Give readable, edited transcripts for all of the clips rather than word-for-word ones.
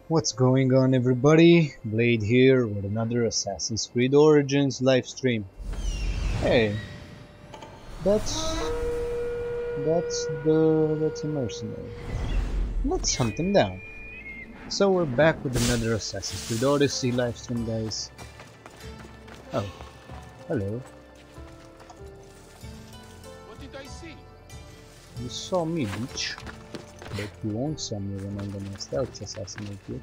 What's going on, everybody? Blade here with another Assassin's Creed Origins live stream. Hey, that's a mercenary. Let's hunt him down. So we're back with another Assassin's Creed Odyssey live stream, guys. Oh, hello. What did I see? You saw me, bitch. But you won't saw me when I'm gonna stealth assassinate you.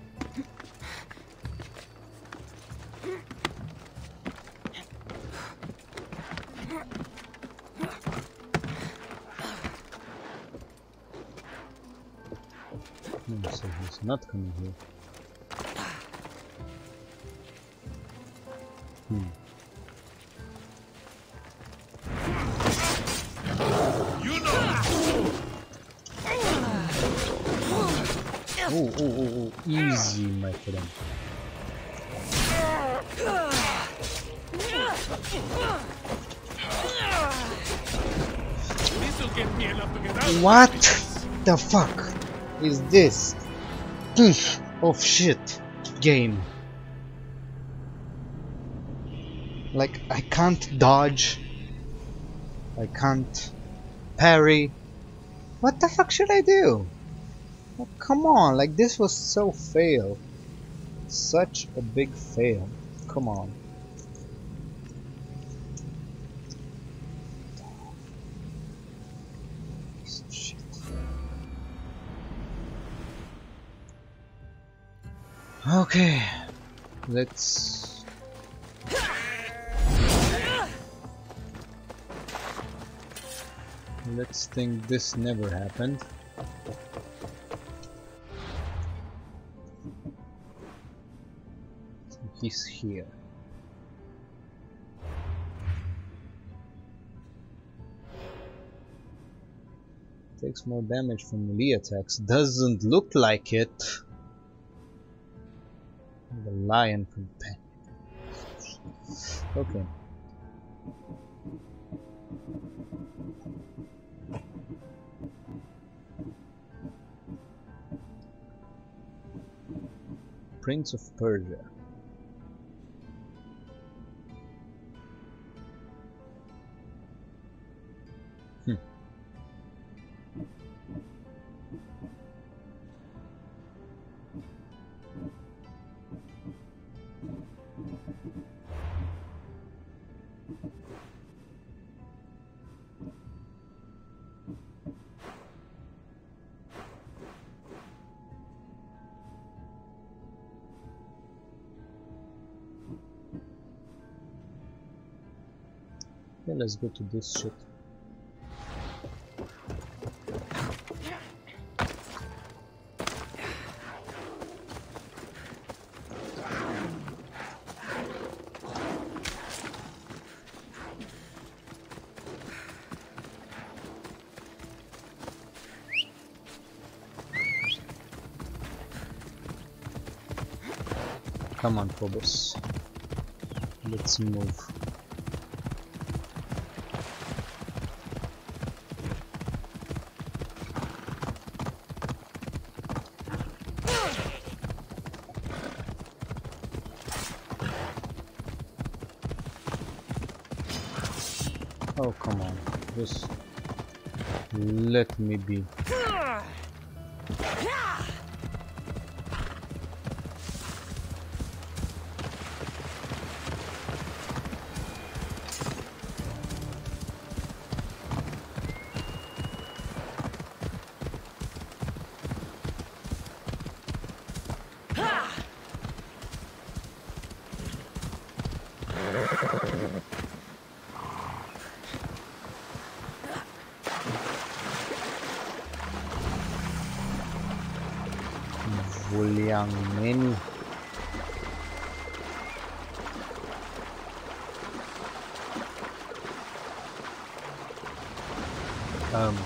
No, so he's not coming here. You know. Oh, easy, my friend. This'll get me enough to get out. What the fuck is this piece of shit game? Like, I can't dodge, I can't parry. What the fuck should I do? Oh, come on, like this was so fail. Such a big fail. Come on. Piece of shit. Okay, let's think this never happened. He's here. Takes more damage from melee attacks. Doesn't look like it. The lion companion. Okay. Prince of Persia. Okay, let's go to this shit. Come on, Phobos. Let's move. Oh, come on. Just let me be. Yang many.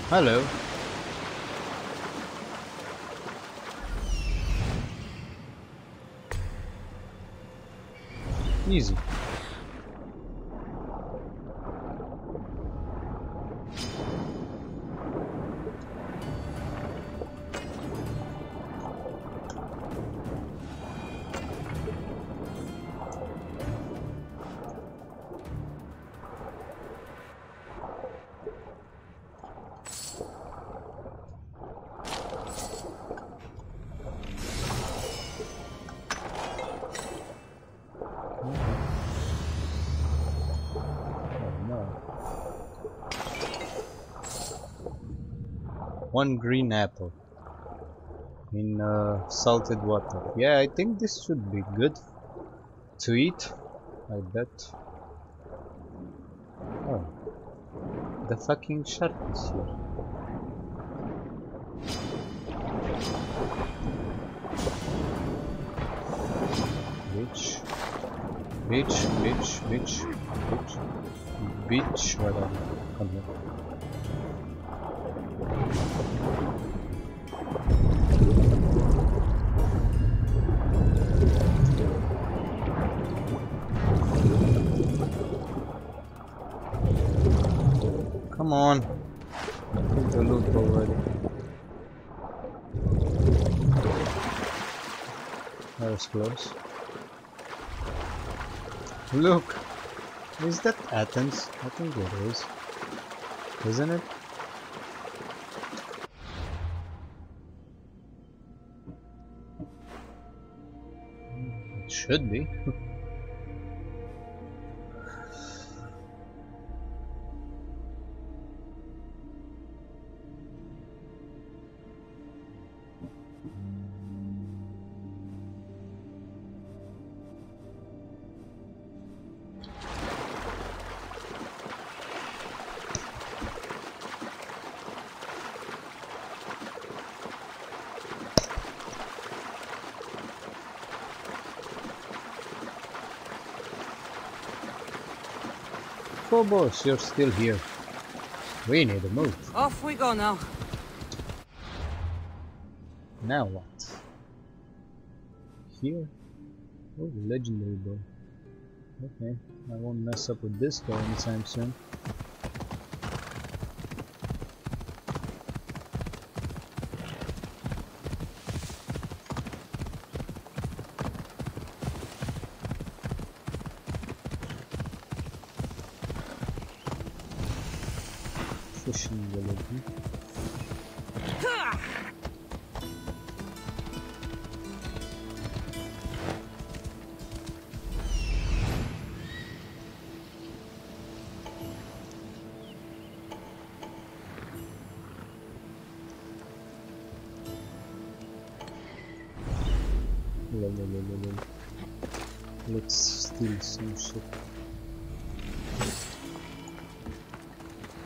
Hello. Easy. one green apple in salted water. Yeah, I think this should be good to eat. I bet. Oh, the fucking shark is here. Bitch. Bitch, bitch, bitch, bitch, bitch, whatever. Come here. Come on. Take the loot already. That was close. Look! Is that Athens? I think it is. Isn't it? It should be. Phobos, you're still here. We need to move. Off we go now. Now what? Here? Oh, legendary bow. Okay, I won't mess up with this guy anytime soon. Fishing village. Let's steal some shit.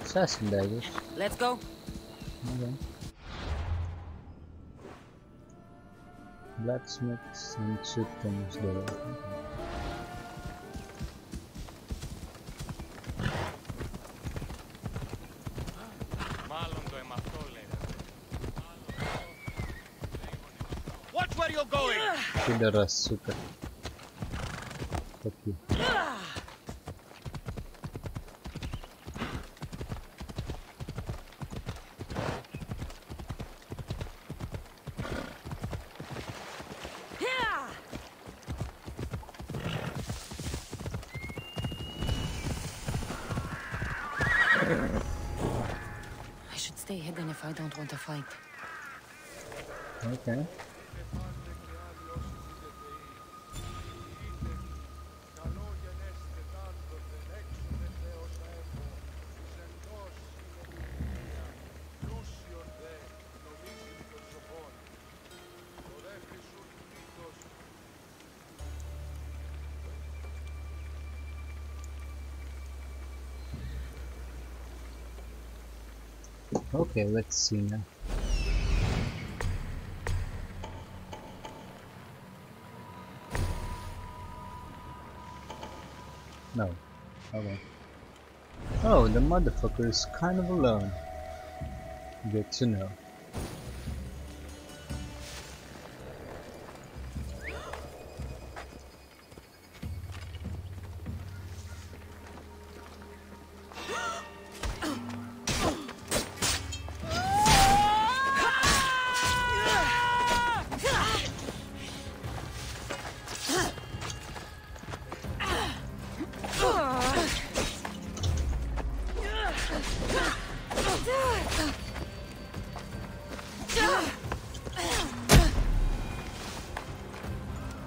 Assassin daggers. Let's go. Okay. Blacksmiths and chieftains there. Okay. Watch where you're going! Pidarasuka. Fuck you. I should stay hidden if I don't want to fight. Okay. Okay, let's see now. No. Okay. Oh, the motherfucker is kind of alone. Good to know.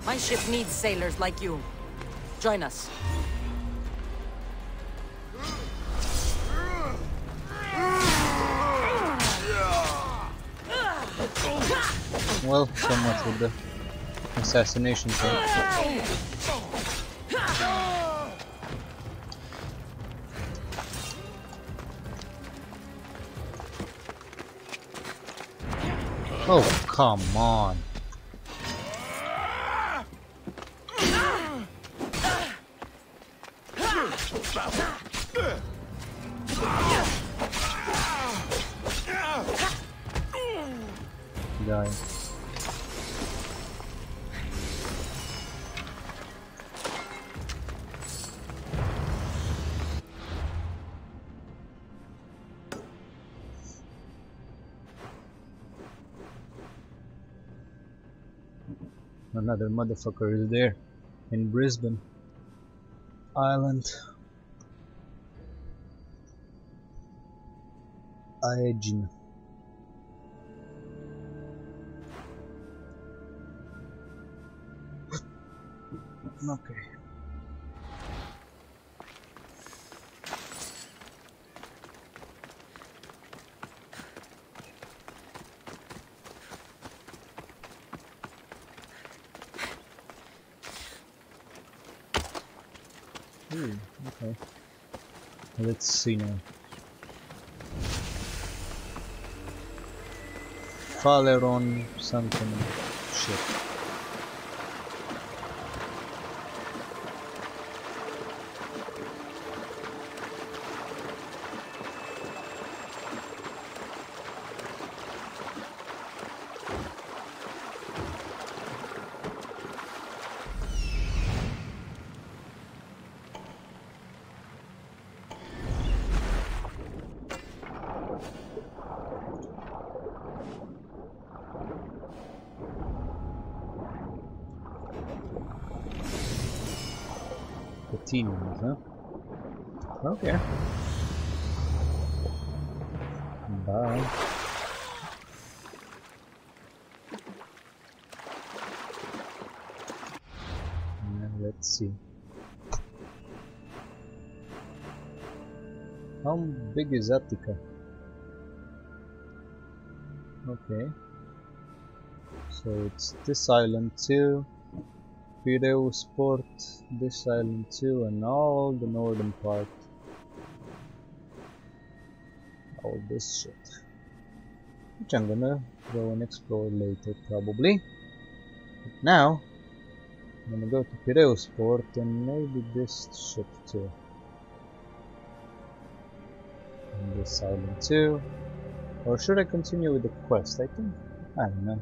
My ship needs sailors like you. Join us. Well, so much with the assassination thing. Oh, come on. Die. Another motherfucker is there in Brisbane Island. Aegin. Okay. Ooh, okay. Let's see now. Faleron something shit. Teams, huh? Okay. Bye. Let's see. How big is Attica? Okay. So it's this island too. Piraeus port, this island too, and all the northern part. All this shit. Which I'm gonna go and explore later, probably. But now, I'm gonna go to Piraeus port and maybe this shit too. And this island too. Or should I continue with the quest? I don't know.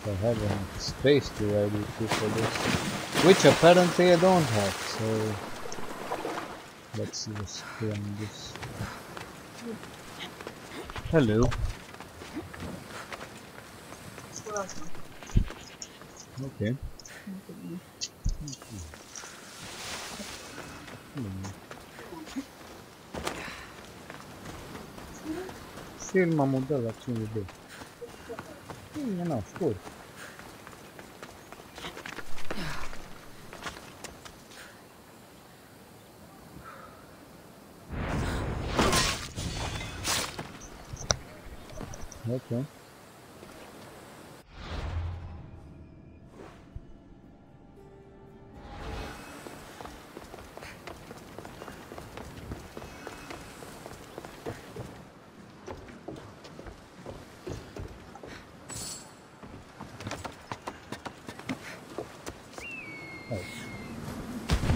If I have enough space to ride with you for this, which apparently I don't have, so let's just run this. Hello. Okay. Film am mutat la 52. No, scurt. Okay.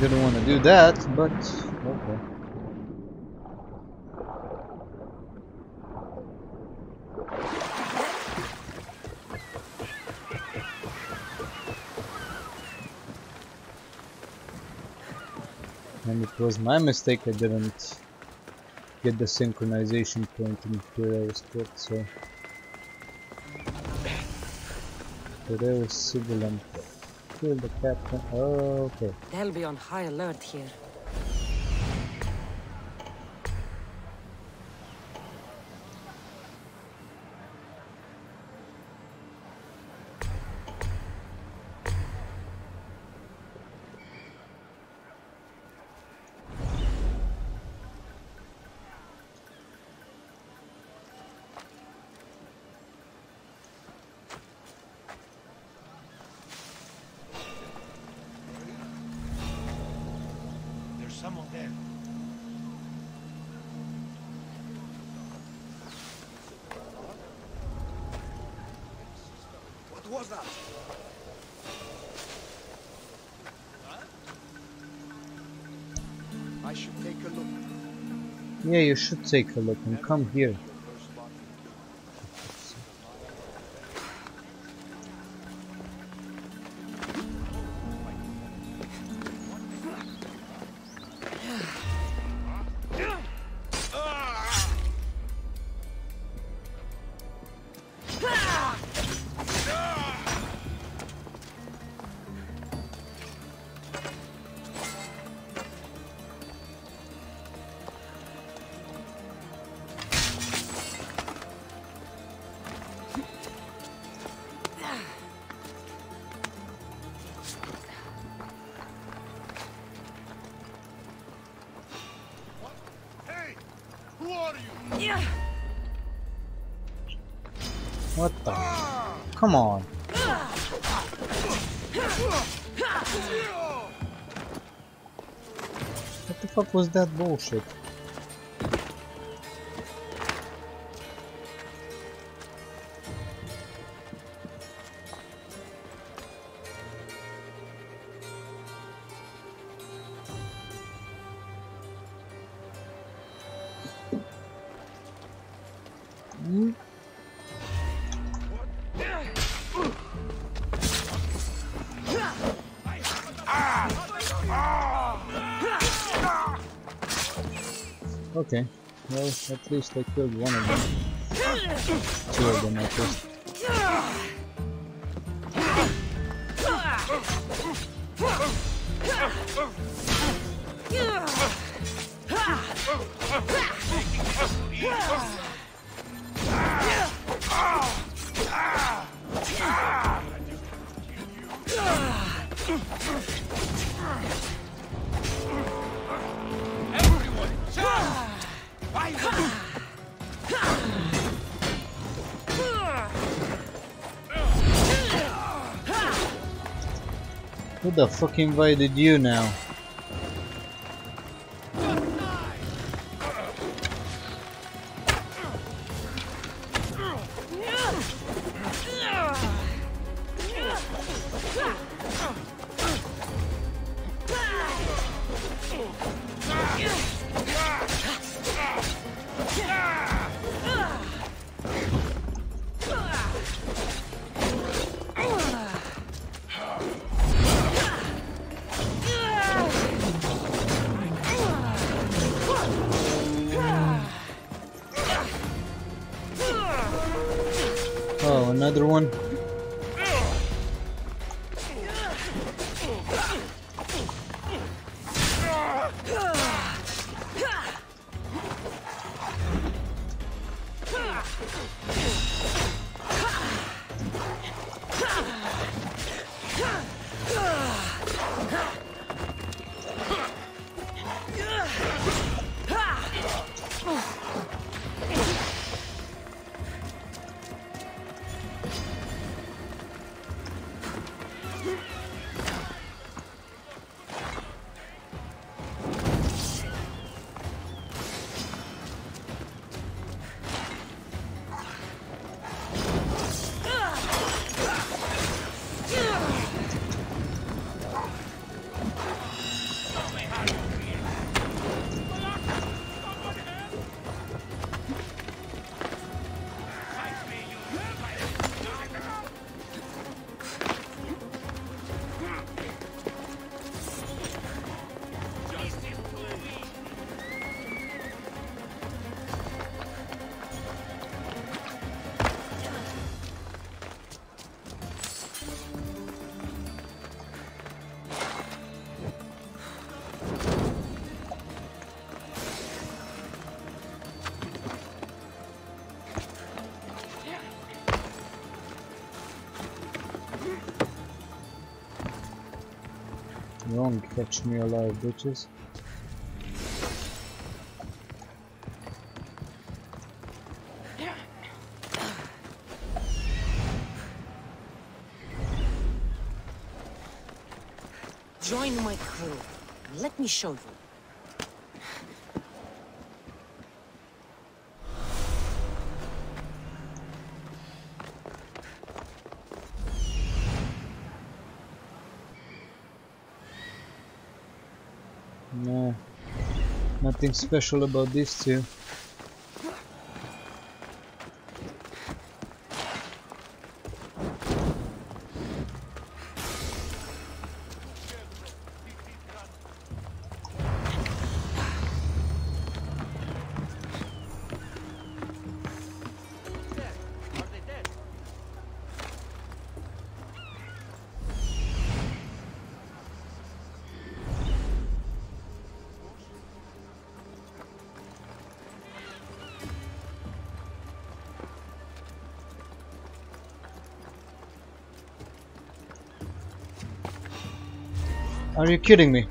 Didn't want to do that, but okay. And it was my mistake I didn't get the synchronization point in where I was put, so there is civilian. Kill the captain. Oh, okay. They'll be on high alert here. There's someone there. What was that? I should take a look. Yeah, you should take a look and come here. Hey! Who are you? Yeah. What the? Come on. What the fuck was that bullshit? Hmm? Okay, well, at least I killed one of them. Two of them at least. Everyone, shout! Why? Who the fuck invited you now? Oh, another one? You won't catch me alive, bitches. Join my crew. Let me show you. Nah, nothing special about these two. Are they dead? Are you kidding me?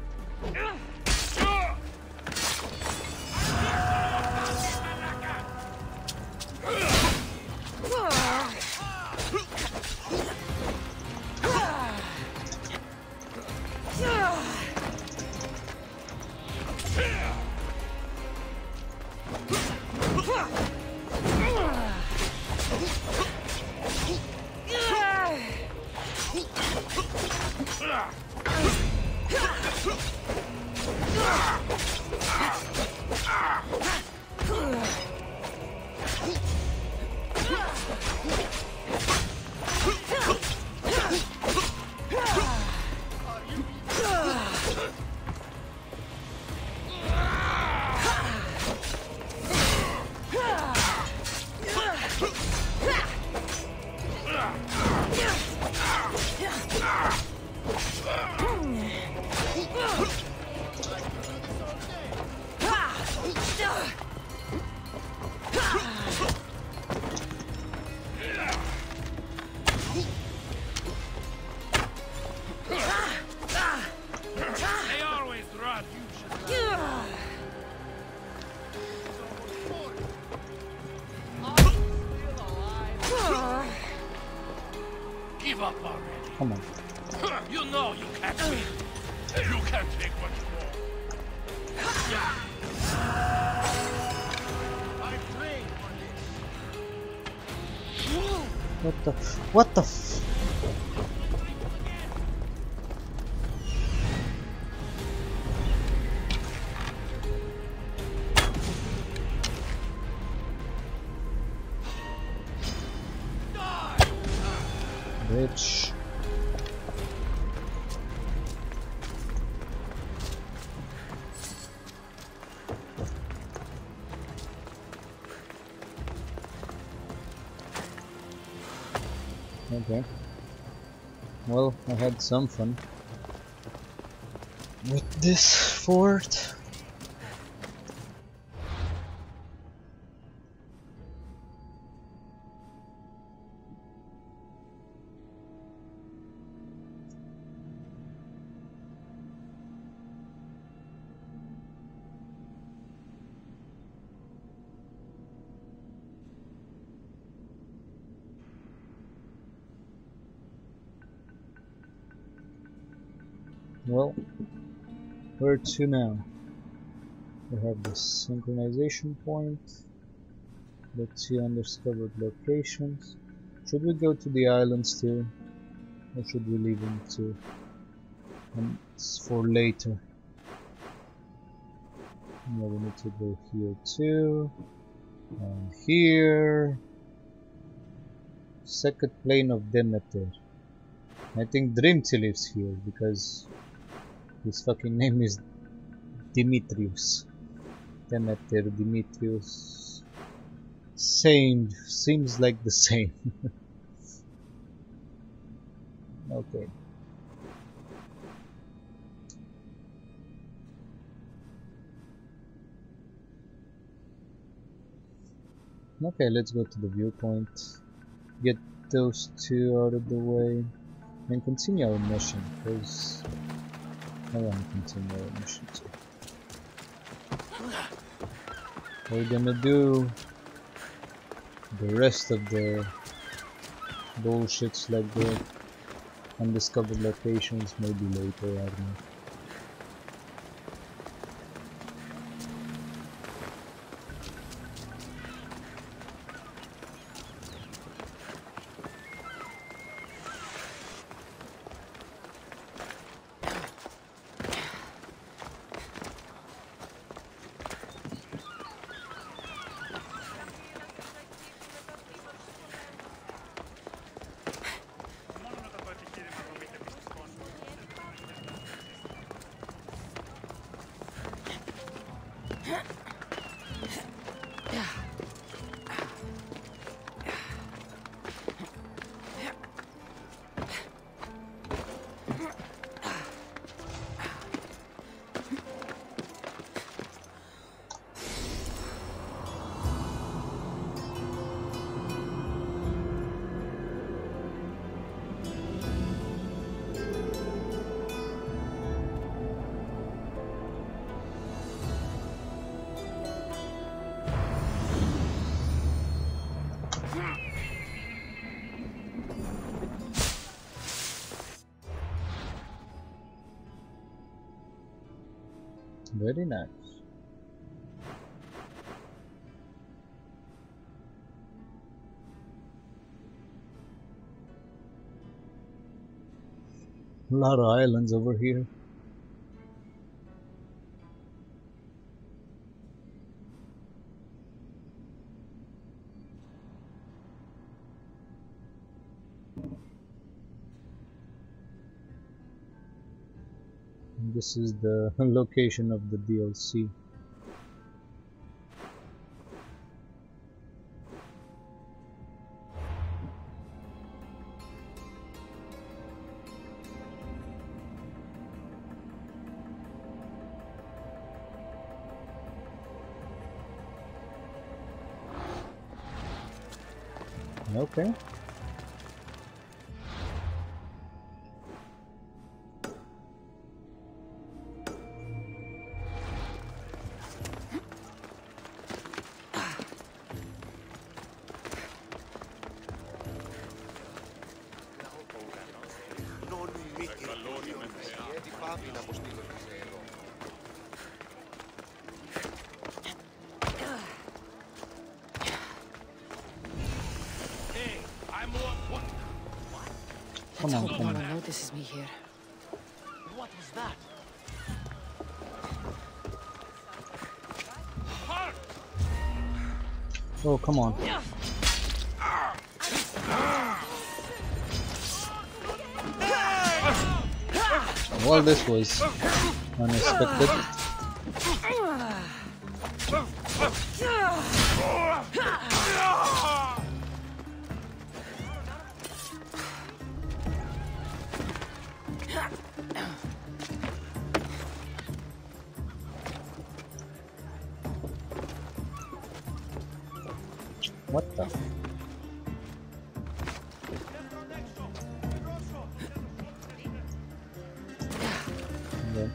They always run. You should run. Give up already. Come on. You know you can't win. You can't take much more. I trained for this. What the f- Bitch. Okay. Well, I had some fun with this fort. Well, where to now? We have the synchronization point. Let's see undiscovered locations. Should we go to the islands too? Or should we leave them too? And it's for later. Yeah, we need to go here too. And here. Second plane of Demeter. I think Dreamty lives here because his fucking name is Dimitrius. Demeter, Dimitrius. Same, seems like the same. Okay. Okay, let's go to the viewpoint. Get those two out of the way and continue our mission, because I want to continue our mission too. We're gonna do the rest of the bullshits like the undiscovered locations maybe later, I don't know. Very nice. A lot of islands over here. And this is the location of the DLC. Okay. Come on, come No on. one notices me here. What was that? Oh, come on. Well, this was unexpected. What the? Yeah.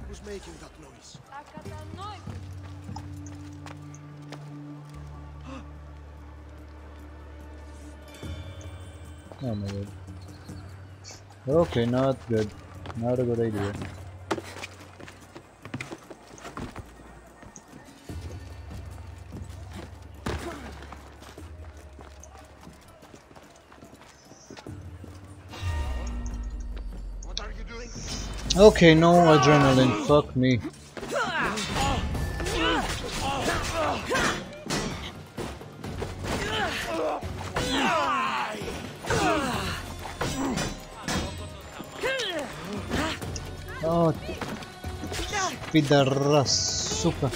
Who's making that noise? Oh my god. Okay, not good. Not a good idea. Okay, no adrenaline. Fuck me. Oh, pidarras, suka.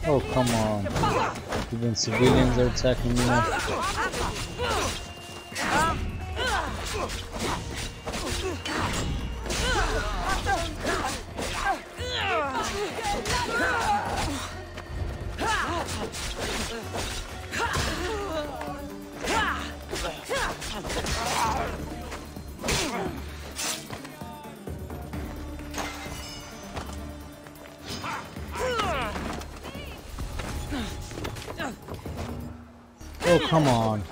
Oh, come on. Even civilians are attacking me now. Oh, come on.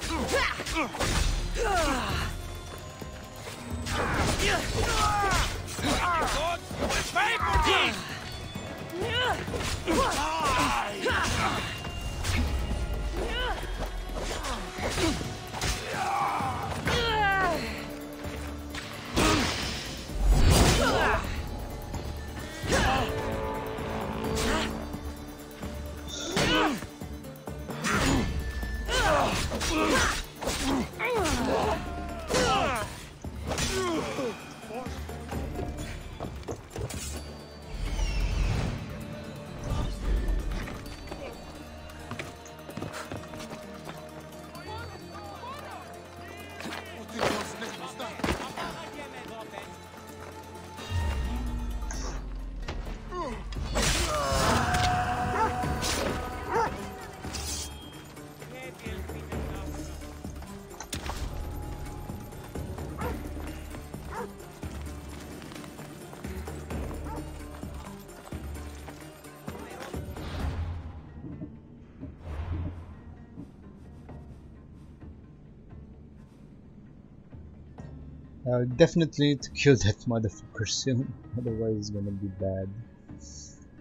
Definitely need to kill that motherfucker soon, otherwise it's gonna be bad.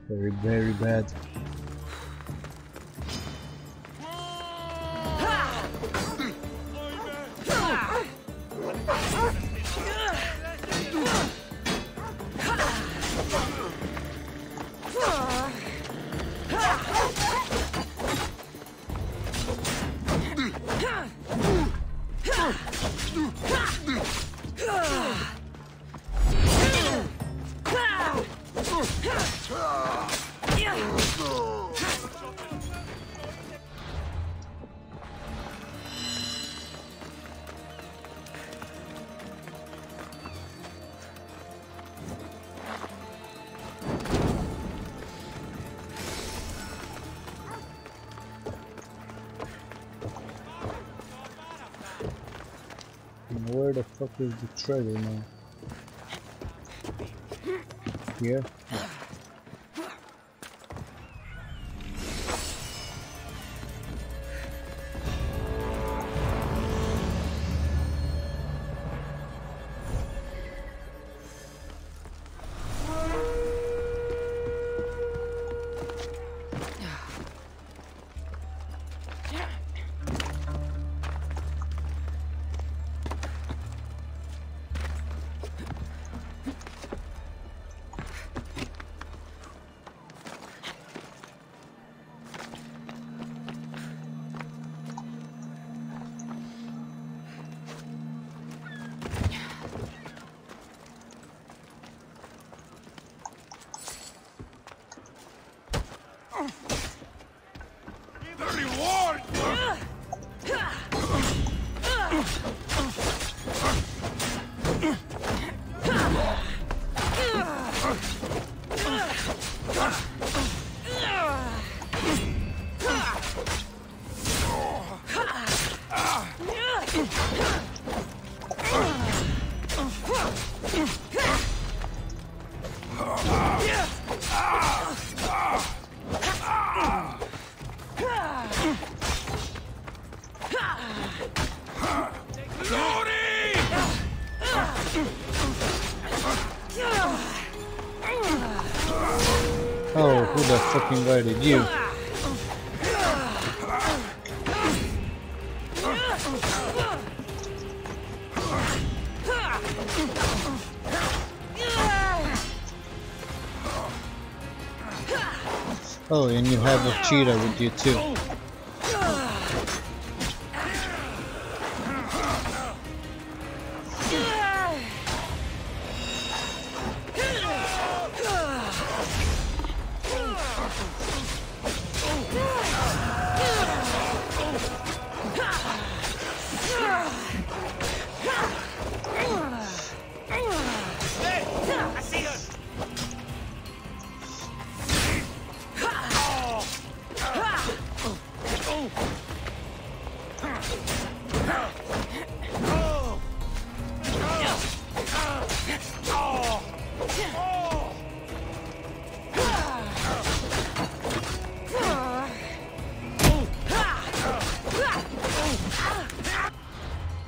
Very, very bad. Where the fuck is the treasure now? Here? Yeah. Oh, who the fuck invited you? Oh, and you have a cheetah with you too.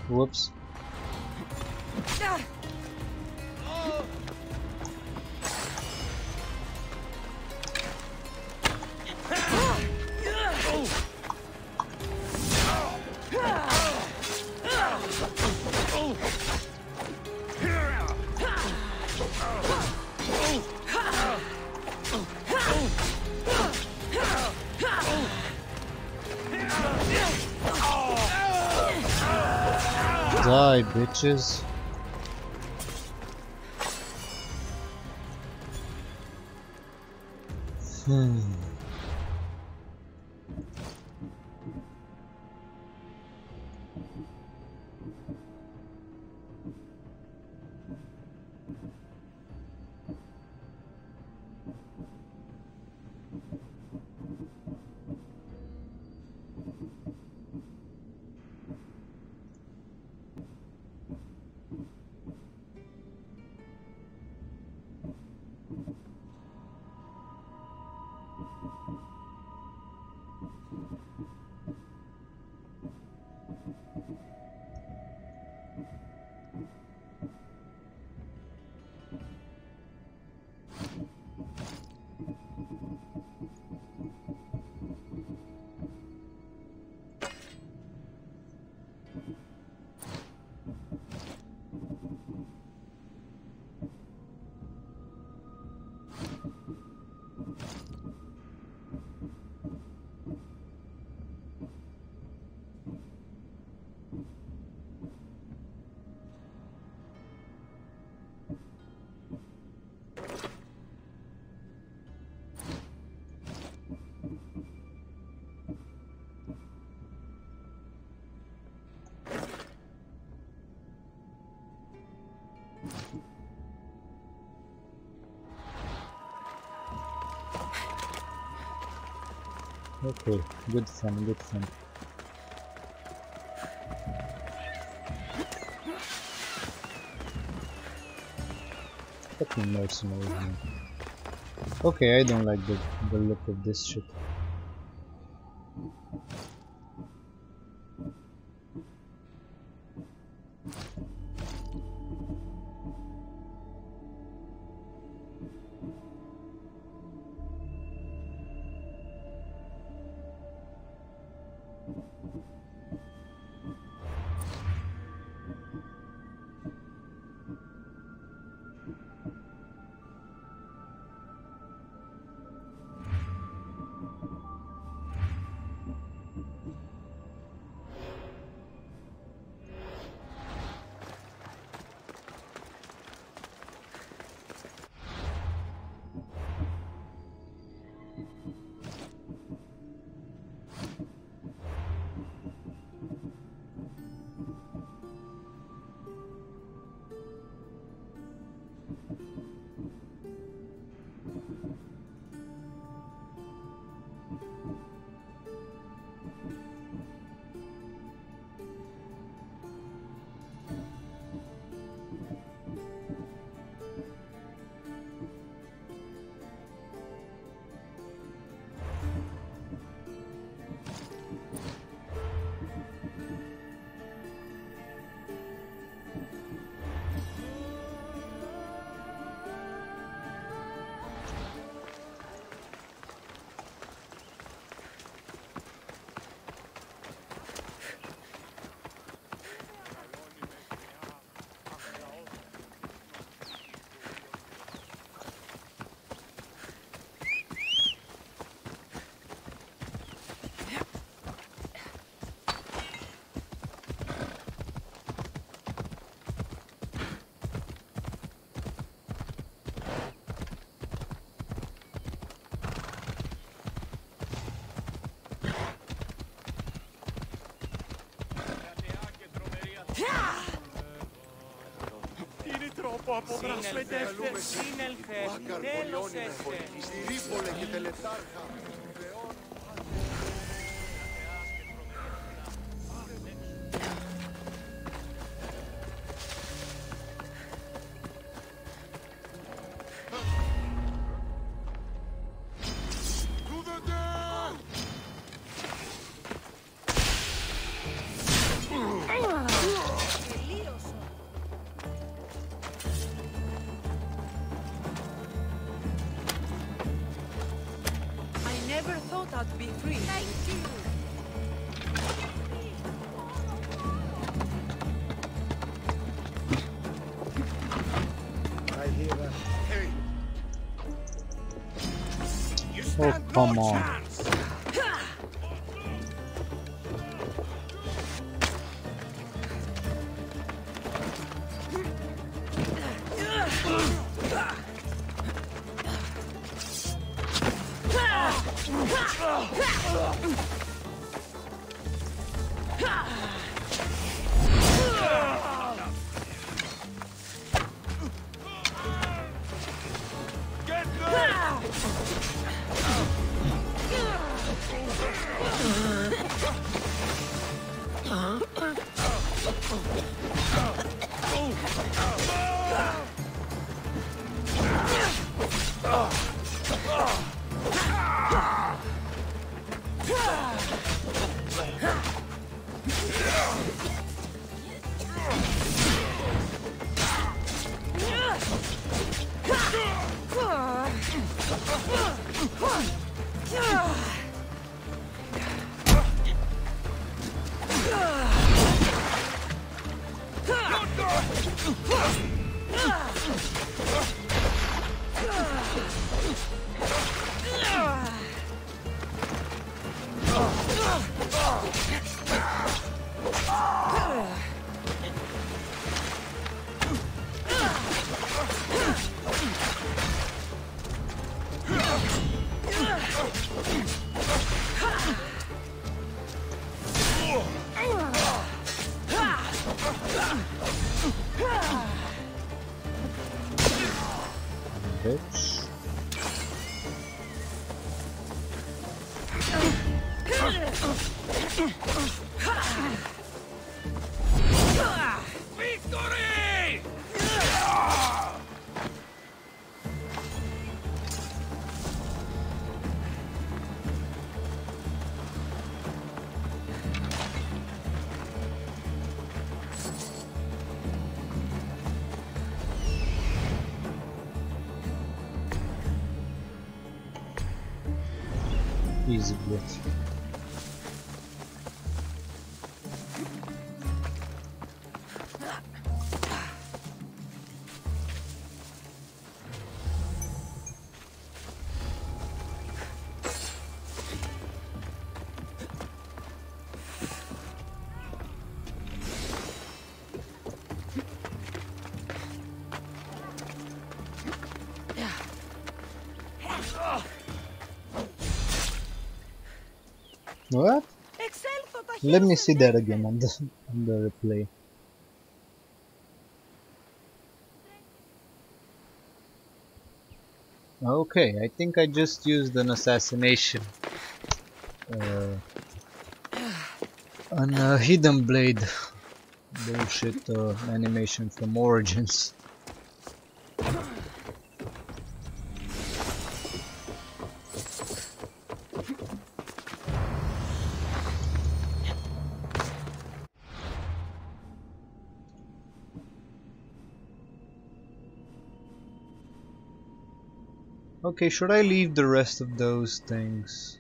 Whoops. Die, bitches. Okay, good fun, good fun. Fucking mercenaries, man. Okay, I don't like the look of this shit. Είναι τρόπο από γρασμετεύτε. Σύνελθε, Βάκαρ τέλος πολιώνυμε, έστε. στη Ρίπολε και τελετάρχα. I never thought I'd be free. Thank you. I hear that. Hey, You Oh, stand come no on. chance. Get good. Bitch. Victory! Easy, блядь. What? Let me see that again on the replay. Okay, I think I just used an assassination. An hidden blade bullshit animation from Origins. Okay, should I leave the rest of those things?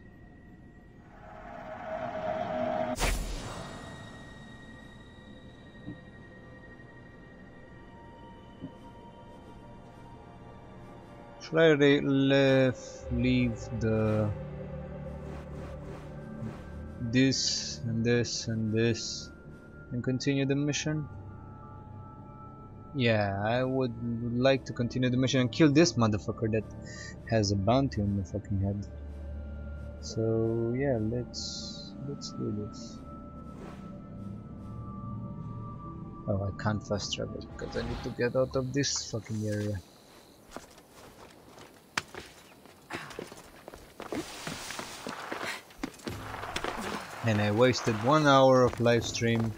Should I leave the this and this and this and continue the mission? Yeah, I would like to continue the mission and kill this motherfucker that has a bounty on the fucking head. So yeah, let's do this. Oh, I can't fast travel because I need to get out of this fucking area. And I wasted 1 hour of live stream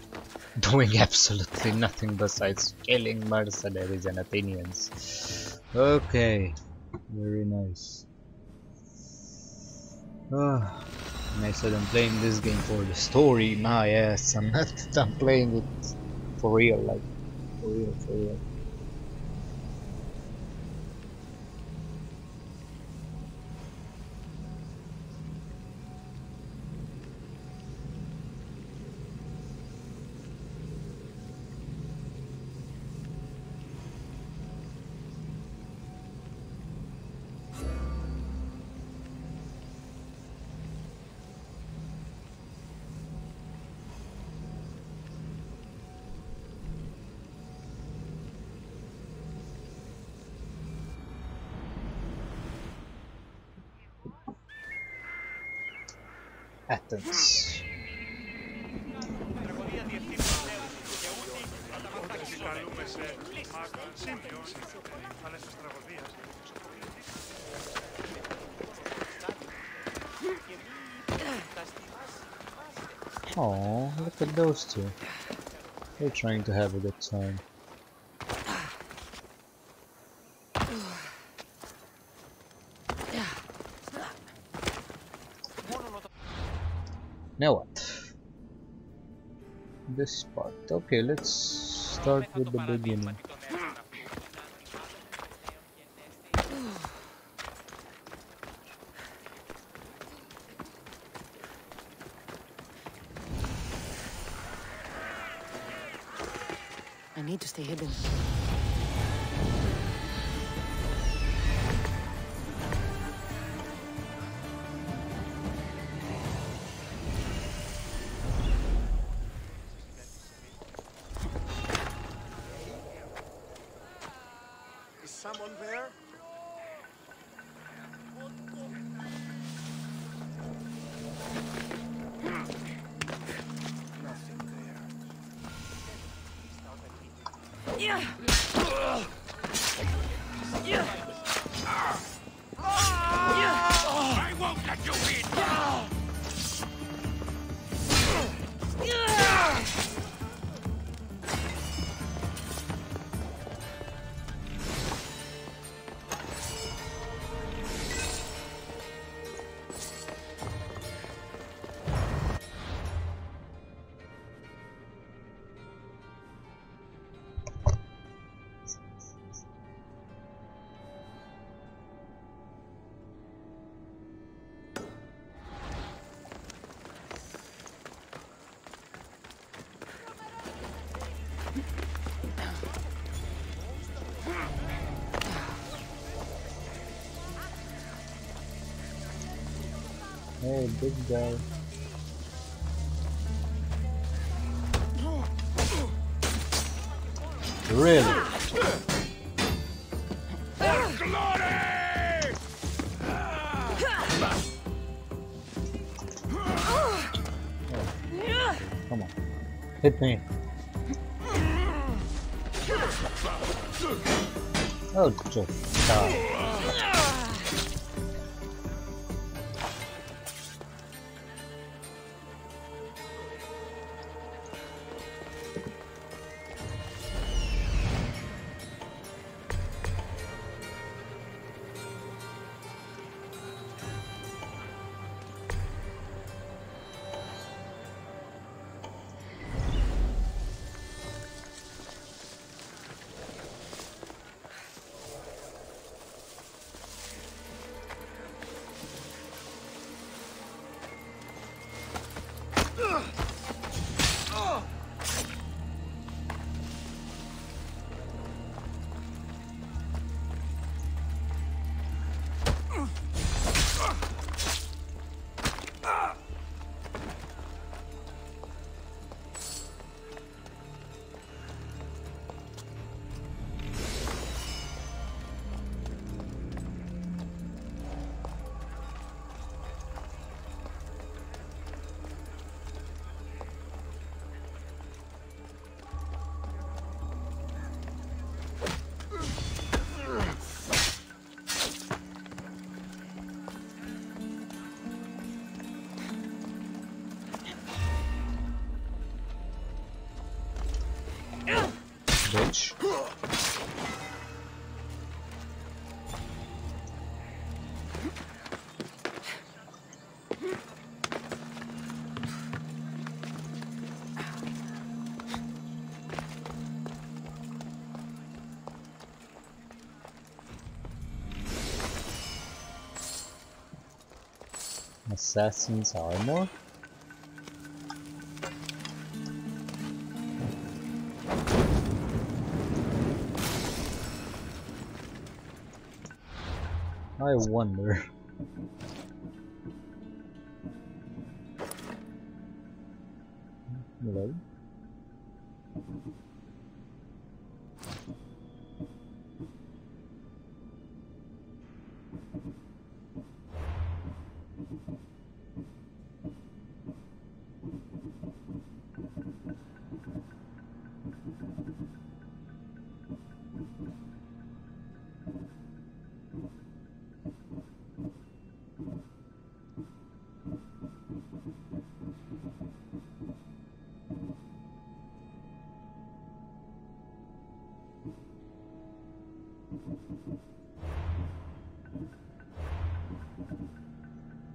doing absolutely nothing besides killing mercenaries and Athenians. Okay, very nice. And I said I'm playing this game for the story. My ass, I'm not. I'm playing it for real, like for real, for real. Athens. Oh, look at those two. They're trying to have a good time. Now what? This part. Okay, let's start with the beginning. I need to stay hidden. Is someone there? Nothing there. Yeah. I won't let you win! Hey, big guy. Really? Come on. Hit me. Oh, just die. bitch. Assassin's armor? I wonder. Hello?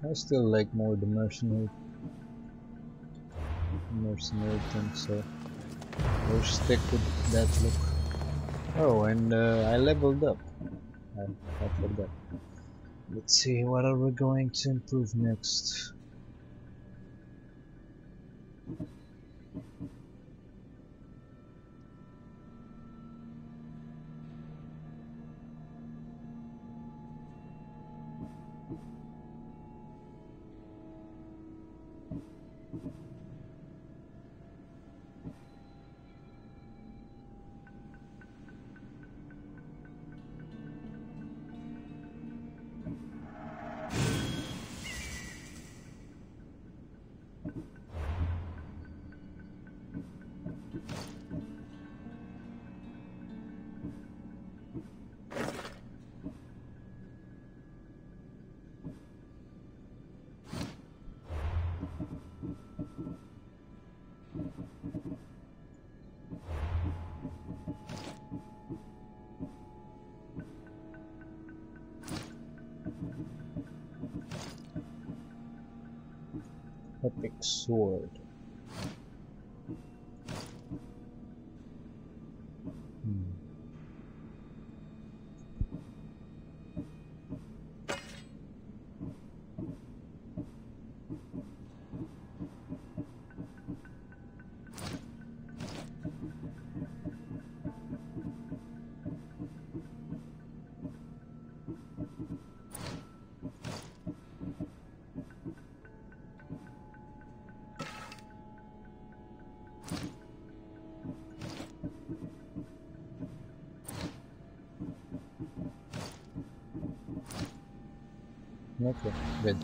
I still like more the mercenary thing, so we'll stick with that look. Oh, and I leveled up. I forgot. Let's see, what are we going to improve next? Epic sword. Okay, good.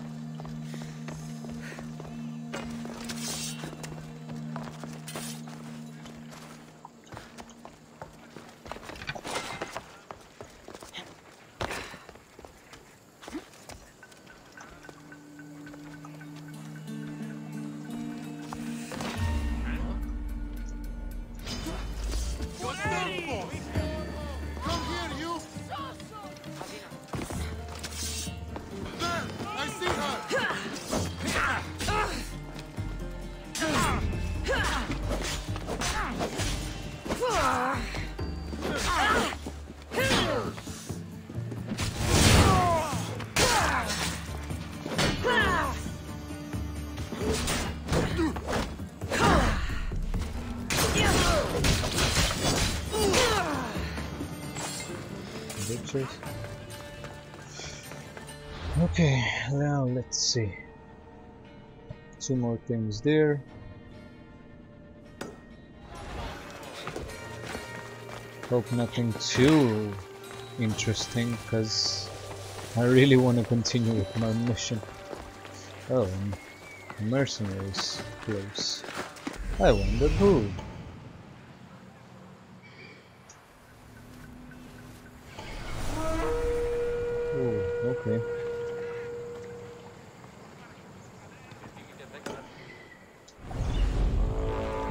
Okay, now let's see. Two more things there. Hope nothing too interesting, because I really want to continue with my mission. Oh, and mercenaries close. I wonder who. Oh, okay.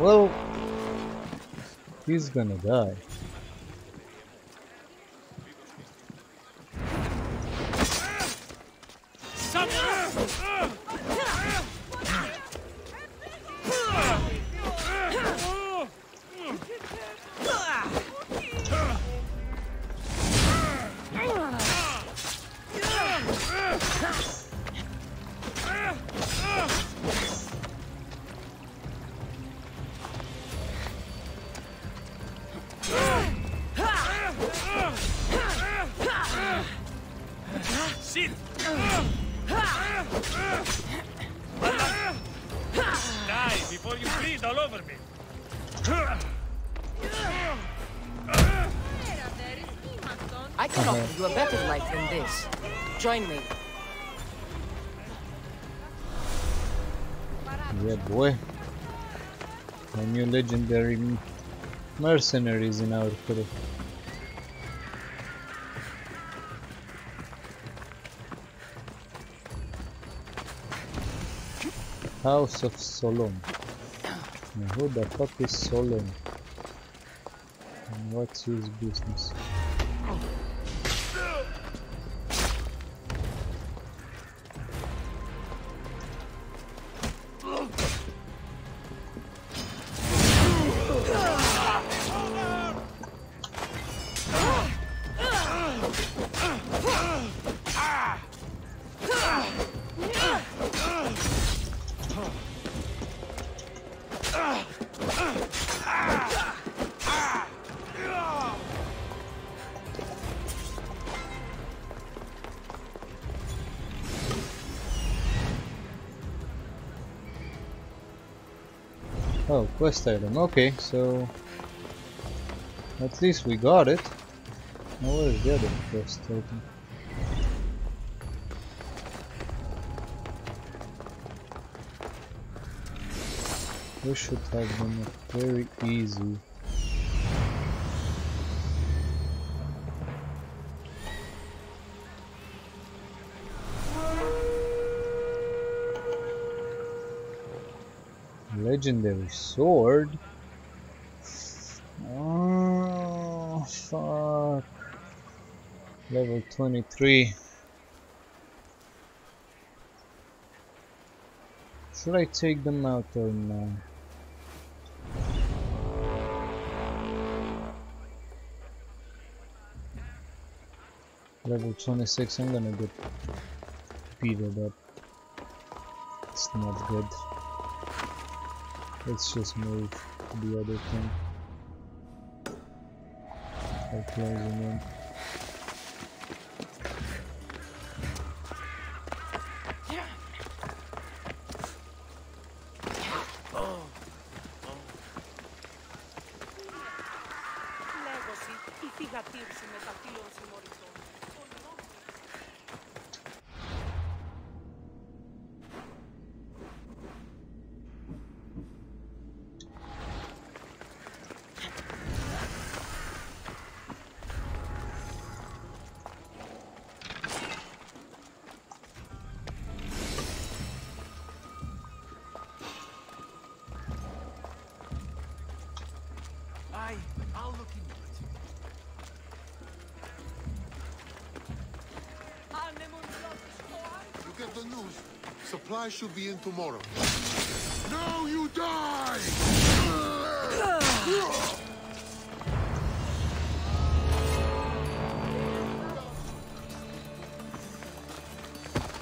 Well, He's gonna die. Sit! Die before you bleed all over me! I can offer you a better life than this. Join me. Yeah, boy. My new legendary mercenaries in our crew. House of Solon. Now, who the fuck is Solon? And what's his business? Oh, quest item. Okay, so at least we got it. Now where's the other quest item? This should have been very easy. Legendary sword? Oh, fuck. Level 23. Should I take them out or no? Level 26, I'm gonna get beaten up. It's not good. Let's just move to the other thing. I'll close him in. I'll look into it. You get the news. Supplies should be in tomorrow. Now you die!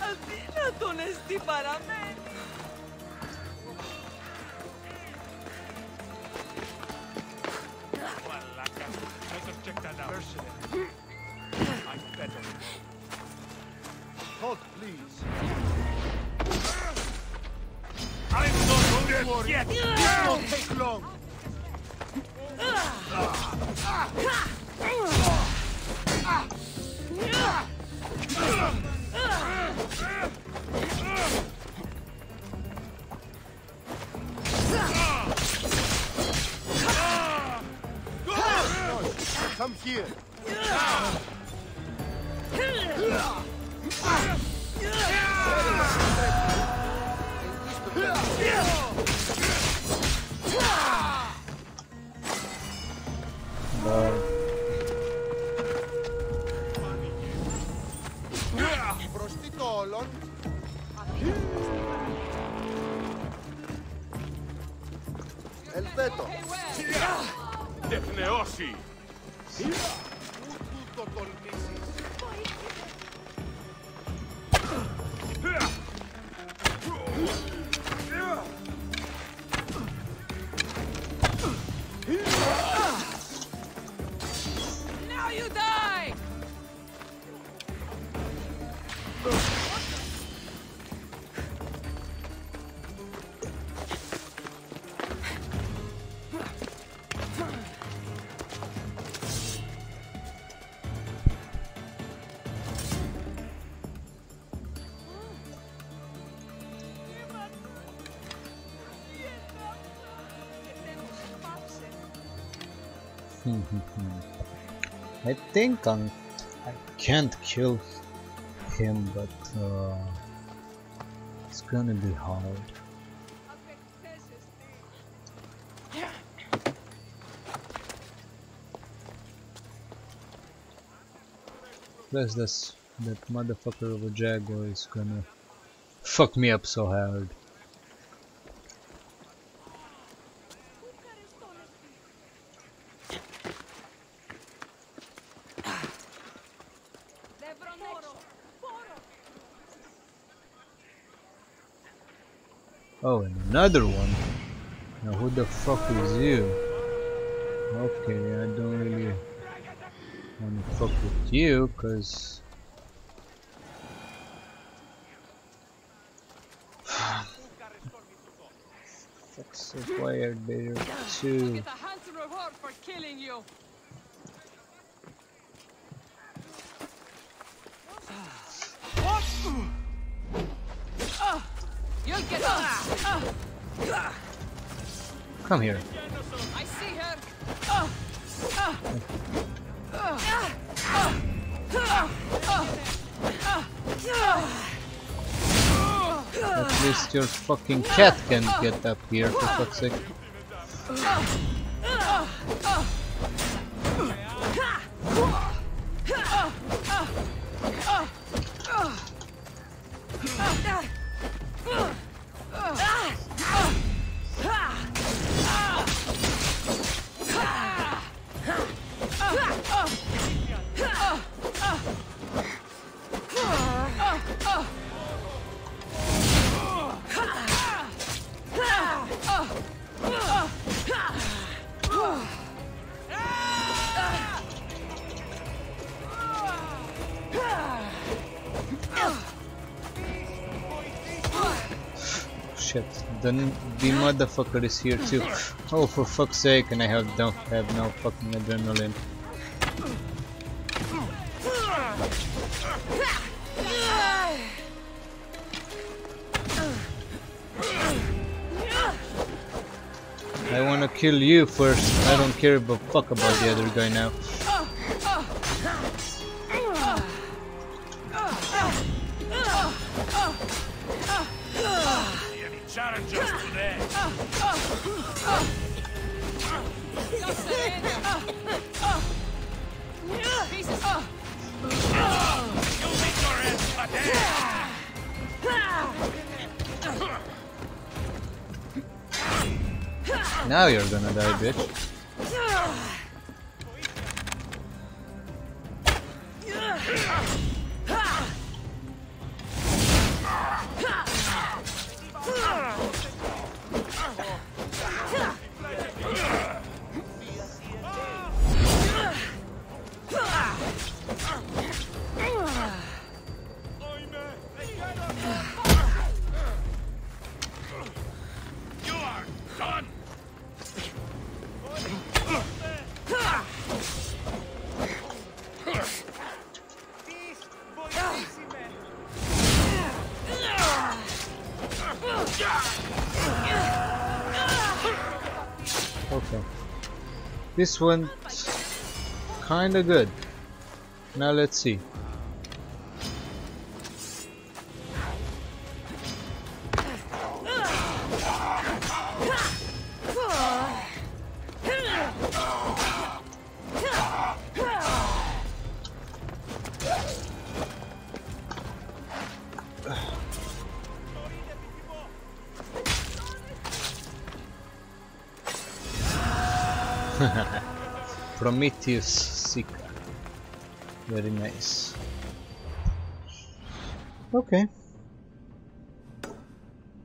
Αδύνατον εστί παραμένει. Check that out. I better. Halt, please. I'm not wounded yet! This won't take long. Come here. Odyssey. Now you die! I think I can't kill him, but it's gonna be hard. Plus that motherfucker of a jaguar is gonna fuck me up so hard. Oh, and another one. Now who the fuck is you? Okay, I don't really wanna fuck with you, cause fuck's sake, why are there two? Get a handsome reward for killing you. You'll get Come here. I see her. At least your fucking cat can get up here, for fuck's sake. Shit, the motherfucker is here too. Oh, for fuck's sake, and I don't have no fucking adrenaline. I wanna kill you first. I don't care about fuck about the other guy now. Challengers today. You make your head Now you're gonna die, bitch. You are done. Okay. This one's kinda good. Now let's see. Prometheus Seeker. Very nice. Okay.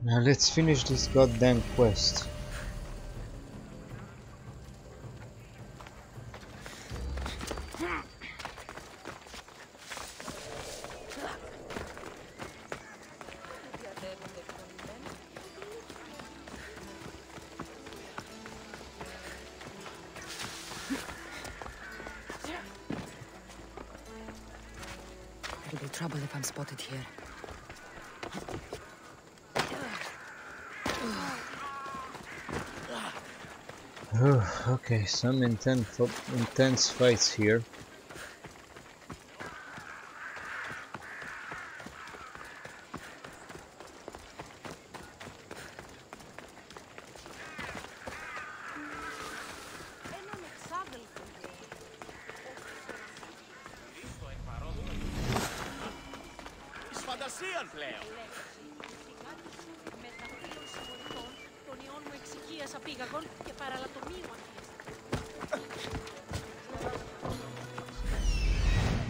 Now let's finish this goddamn quest. It'll be trouble if I'm spotted here. Okay, some intense fights here.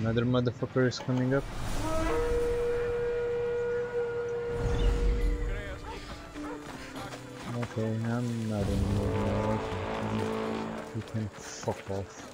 Another motherfucker is coming up. Okay, I'm not in the mood now. Okay, you can fuck off.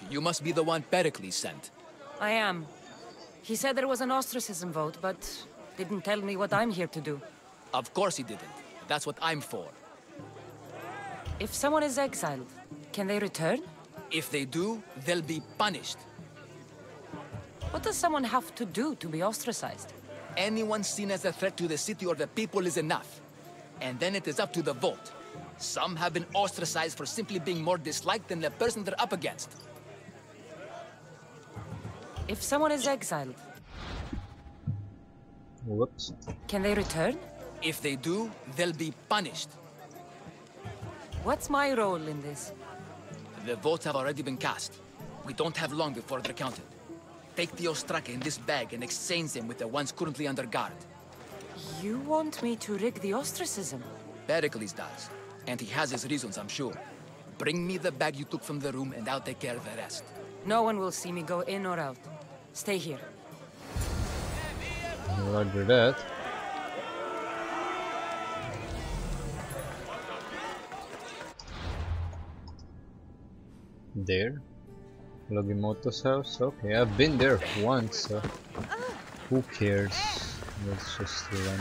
You must be the one Pericles sent. I am. He said there was an ostracism vote, but didn't tell me what I'm here to do. Of course he didn't. That's what I'm for. If someone is exiled, can they return? If they do, they'll be punished. What does someone have to do to be ostracized? Anyone seen as a threat to the city or the people is enough. And then it is up to the vote. Some have been ostracized for simply being more disliked than the person they're up against. If someone is exiled, Whoops. can they return? If they do, they'll be punished. What's my role in this? The votes have already been cast. We don't have long before they're counted. Take the Ostraka in this bag and exchange them with the ones currently under guard. You want me to rig the ostracism? Pericles does. And he has his reasons, I'm sure. Bring me the bag you took from the room and I'll take care of the rest. No one will see me go in or out. Stay here. Roger that. There? Logimoto's house? Okay, I've been there once, so who cares? Let's just run.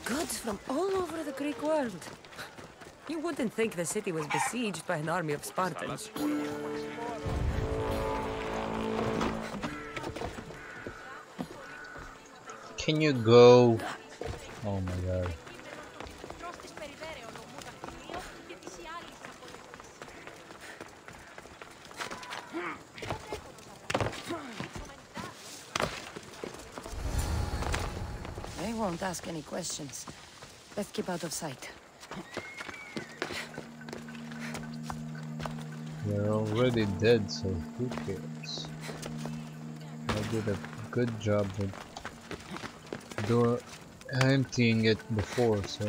Gods from all over the Greek world. You wouldn't think the city was besieged by an army of Spartans. Can you go? Oh my god. They won't ask any questions. Let's keep out of sight. They're already dead, so who cares? I did a good job with emptying it before, so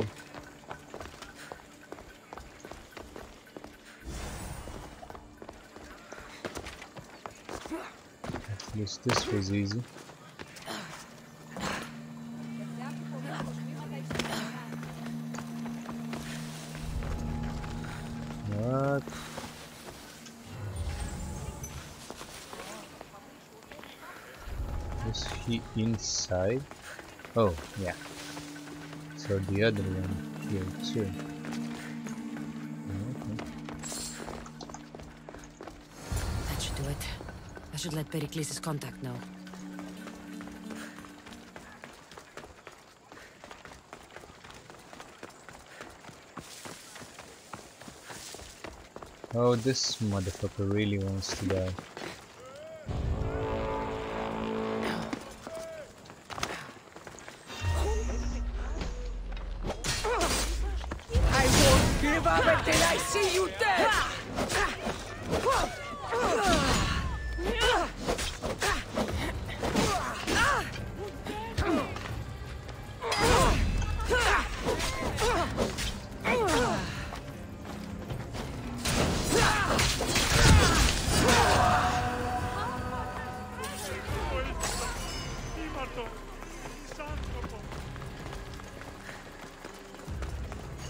at least this was easy. What? Is he inside? Oh, yeah. So the other one here too. Okay. That should do it. I should let Pericles' contact know. Oh, this motherfucker really wants to die. give up until I see you dead!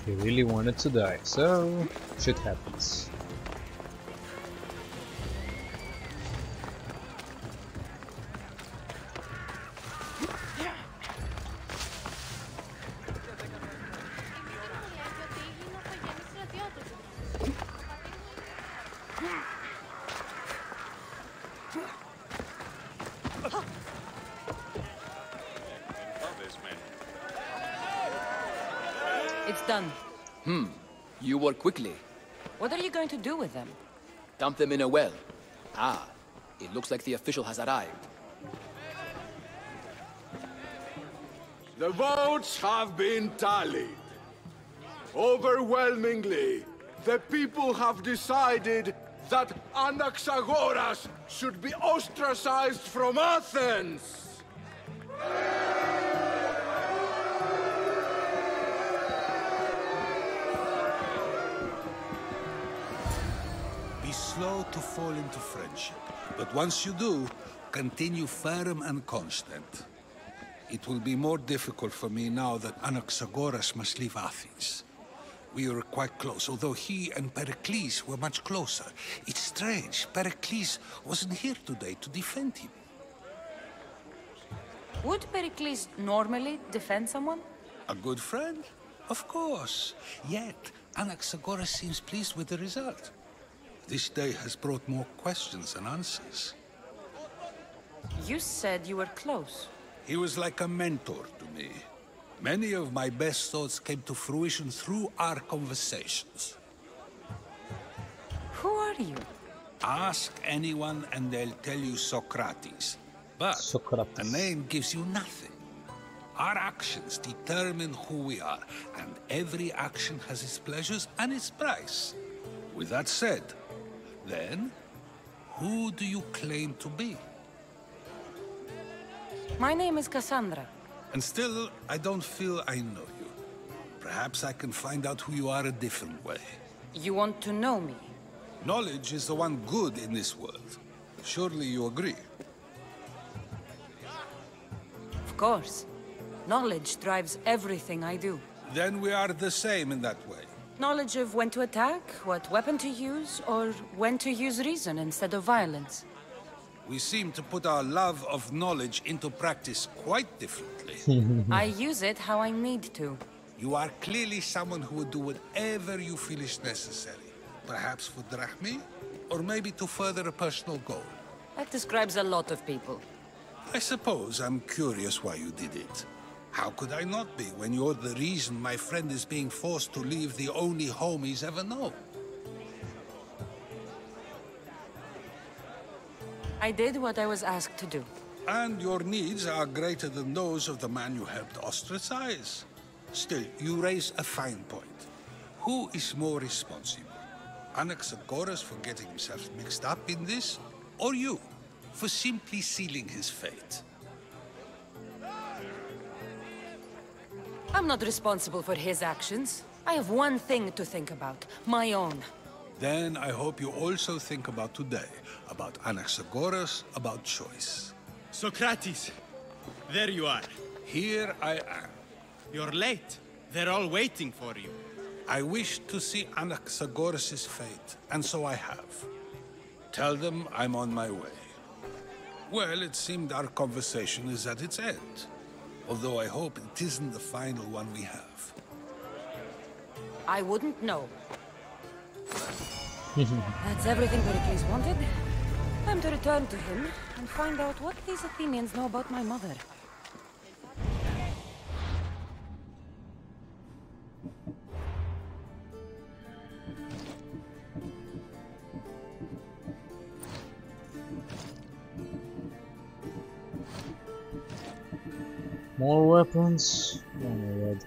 He really wanted to die, so shit happens. It's done. You work quickly. What are you going to do with them? Dump them in a well. Ah, it looks like the official has arrived. The votes have been tallied. Overwhelmingly, the people have decided that Anaxagoras should be ostracized from Athens. Be slow to fall into friendship, but once you do, continue firm and constant. It will be more difficult for me now that Anaxagoras must leave Athens. We were quite close, although he and Pericles were much closer. It's strange, Pericles wasn't here today to defend him. Would Pericles normally defend someone? A good friend? Of course. Yet, Anaxagoras seems pleased with the result. This day has brought more questions than answers. You said you were close. He was like a mentor to me. Many of my best thoughts came to fruition through our conversations. Who are you? Ask anyone and they'll tell you Socrates. But Socrates. a name gives you nothing. Our actions determine who we are, and every action has its pleasures and its price. With that said, then, who do you claim to be? My name is Cassandra. And still, I don't feel I know you. Perhaps I can find out who you are a different way. You want to know me? Knowledge is the one good in this world. Surely you agree? Of course. Knowledge drives everything I do. Then we are the same in that way. Knowledge of when to attack, what weapon to use, or when to use reason instead of violence. We seem to put our love of knowledge into practice quite differently. I use it how I need to. You are clearly someone who would do whatever you feel is necessary. Perhaps for drachmi, or maybe to further a personal goal. That describes a lot of people. I suppose I'm curious why you did it. How could I not be when you're the reason my friend is being forced to leave the only home he's ever known? I did what I was asked to do. And your needs are greater than those of the man you helped ostracize. Still, you raise a fine point. Who is more responsible? Anaxagoras for getting himself mixed up in this? Or you, for simply sealing his fate? I'm not responsible for his actions. I have one thing to think about, my own. Then I hope you also think about today, about Anaxagoras, about choice. Socrates! There you are. Here I am. You're late. They're all waiting for you. I wish to see Anaxagoras' fate, and so I have. Tell them I'm on my way. Well, it seemed our conversation is at its end. Although I hope it isn't the final one we have. I wouldn't know. That's everything Pericles wanted. Time to return to him and find out what these Athenians know about my mother. More weapons? Oh my god.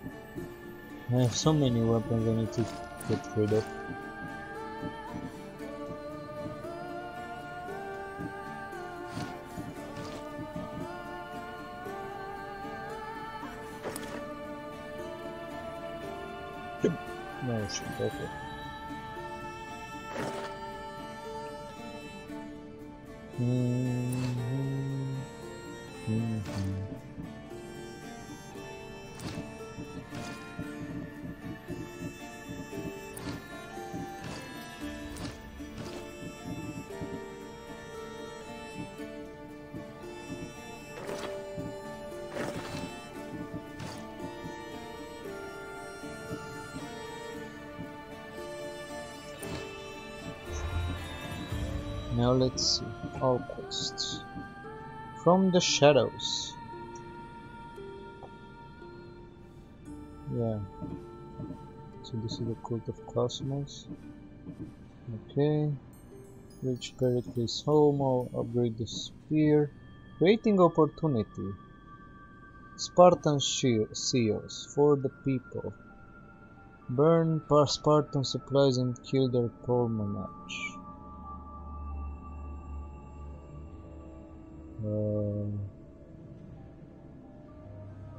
I have so many weapons I need to get rid of. No shit, okay. Now let's see our quests. From the shadows. Yeah. So this is the cult of Cosmos. Okay. Reach Pericles' home or upgrade the spear. Creating opportunity. Spartan seals for the people. Burn Spartan supplies and kill their Polmanach.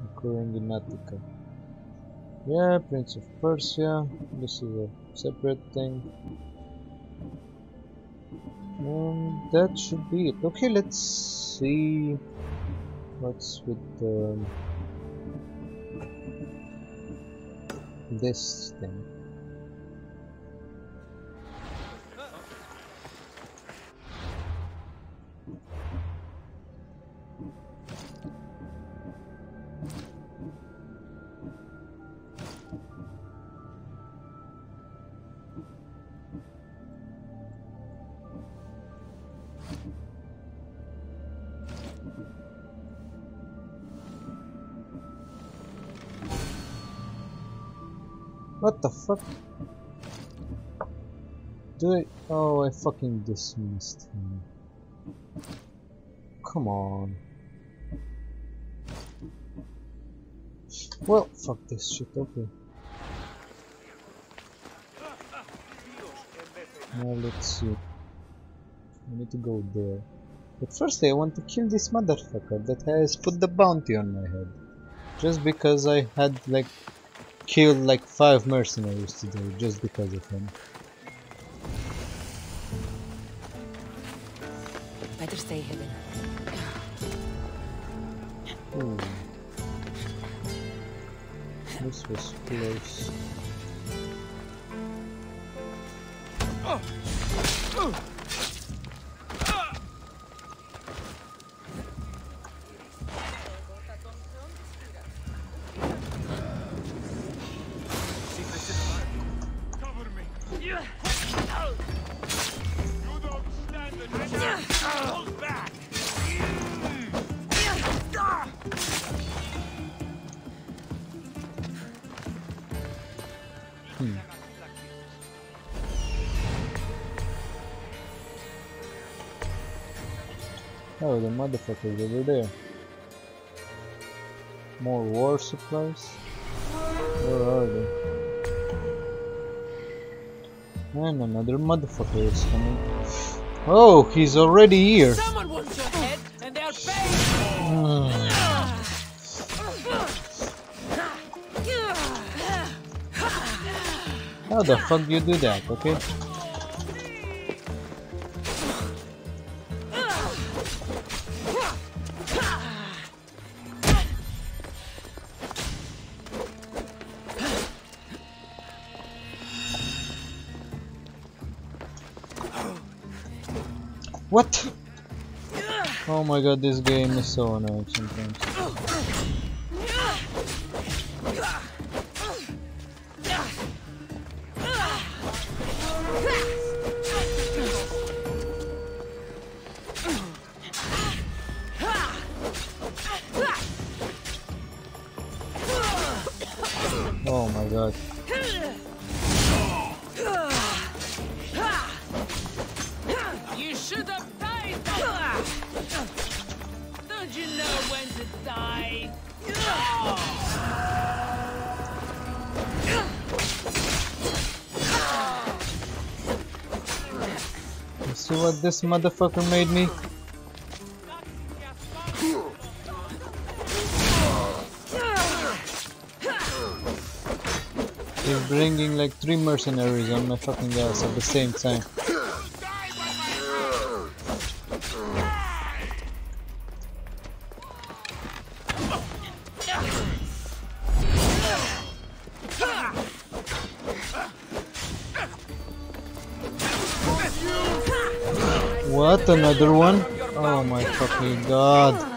Occurring in Attica. Yeah, Prince of Persia. This is a separate thing. That should be it. Okay, let's see what's with this thing. What the fuck? Oh, I fucking dismissed him. Come on. Well, fuck this shit, okay. Now let's see. I need to go there. But first I want to kill this motherfucker that has put the bounty on my head. Just because I had like killed like 5 mercenaries today, just because of him. Better stay hidden. Ooh. This was close. Cover me. You don't stand a chance. Hold back. Oh, the motherfuckers over there. More war supplies? Where are they? And another motherfucker is coming. Oh, he's already here. Someone wants your head, and they're paying. How the fuck do you do that, okay? What? Oh my god, this game is so annoying sometimes. Oh my god. You should have died. Don't you know when to die? what this motherfucker made me? He's bringing like 3 mercenaries on my fucking ass at the same time. What? Another one? Oh my fucking god.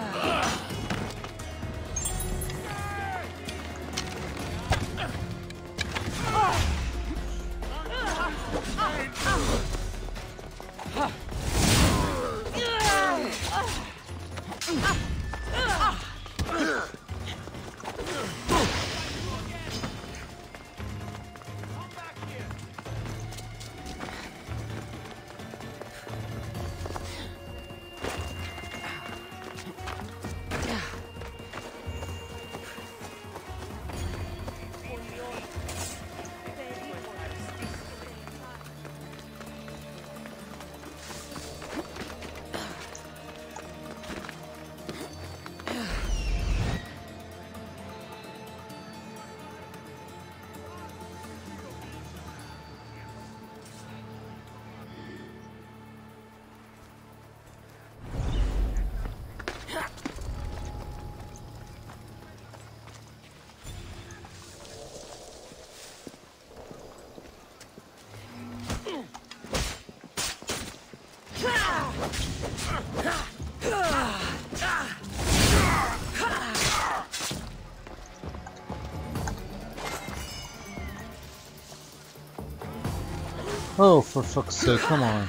Oh, for fuck's sake, come on.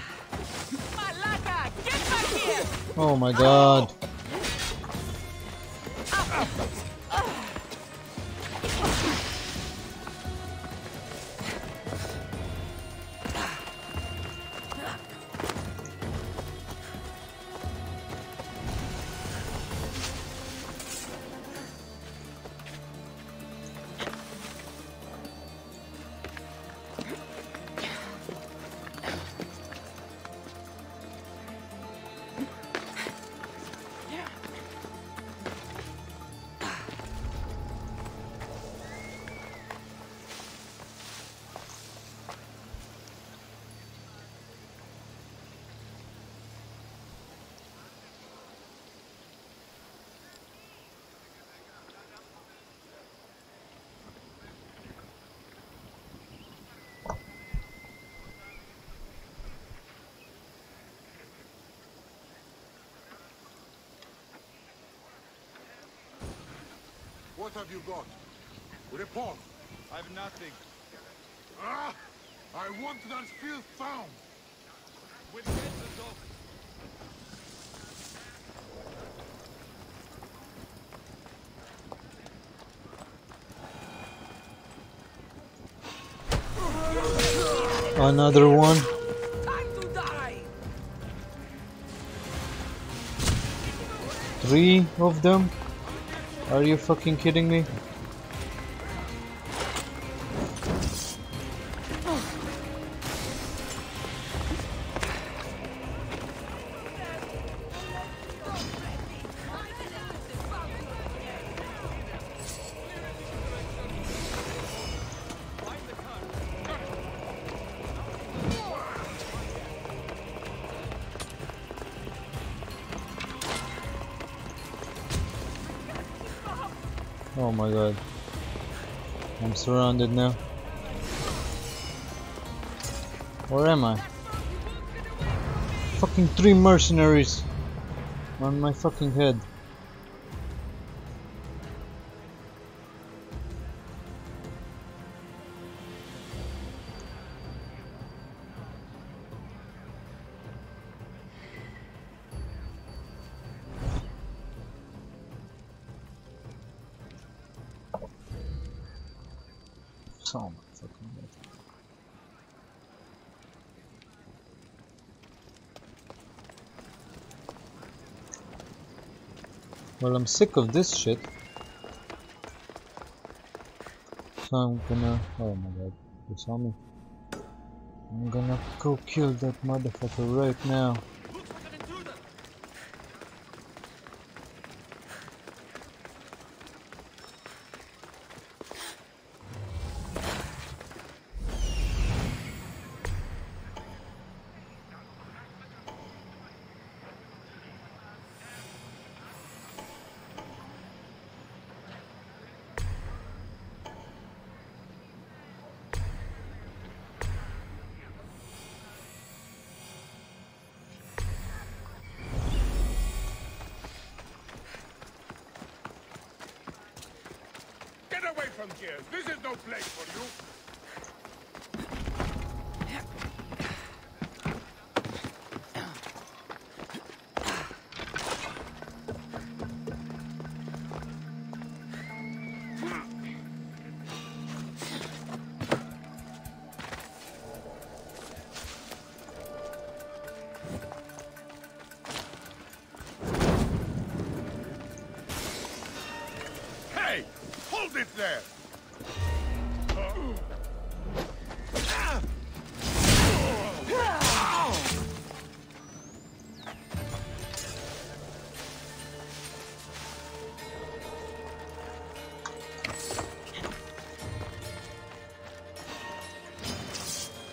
Oh my god. What have you got? Report. I've nothing. Ah! I want that field found! We'll get the dog. Another one. Time to die. 3 of them? Are you fucking kidding me? Oh my god. I'm surrounded now. Where am I? Fucking 3 mercenaries on my fucking head. Oh my fucking god. Well, I'm sick of this shit. So I'm gonna... Oh my god, you saw me? I'm gonna go kill that motherfucker right now. Looks like an intruder. Get away from here! This is no place for you! Hey! Hold it there!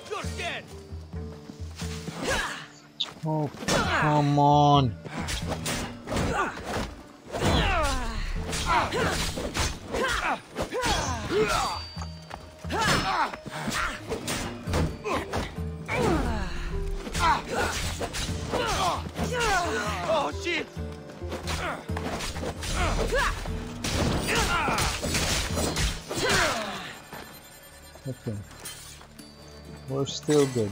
You're dead. Oh, come on. Oh shit. Okay. We're still good.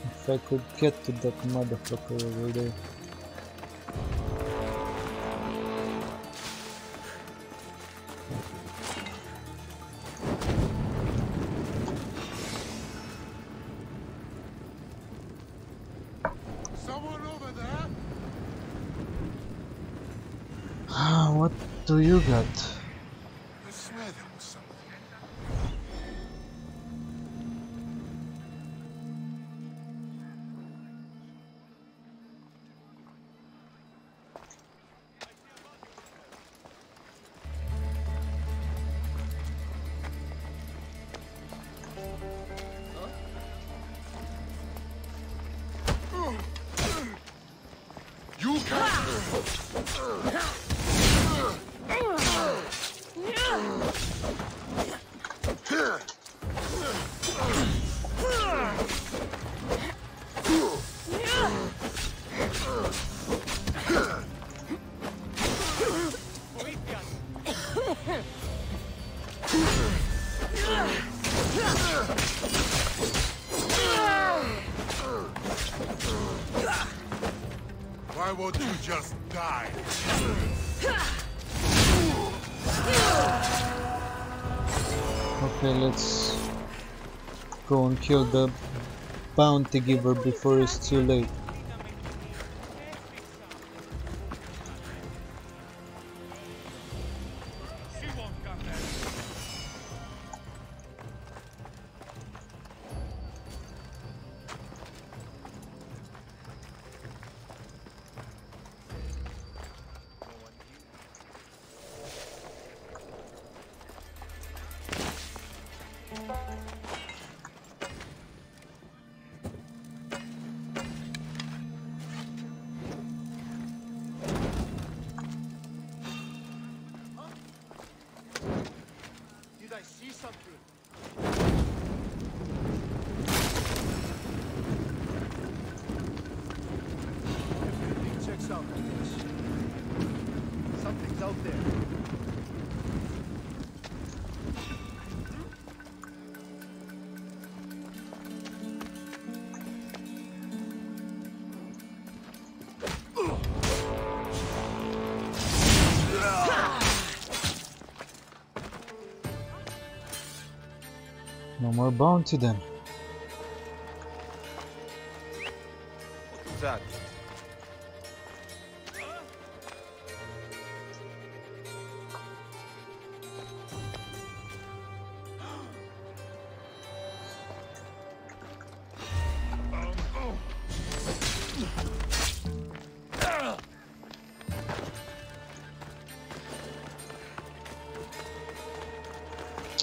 If I could get to that motherfucker over there. Someone over there? What do you got? I swear there was someone. You can't. Why won't you just die? Okay, let's go and kill the bounty giver before it's too late. She won't come back. Did I see something? Everything checks out, I guess. Something's out there. No more bounty then. What was that?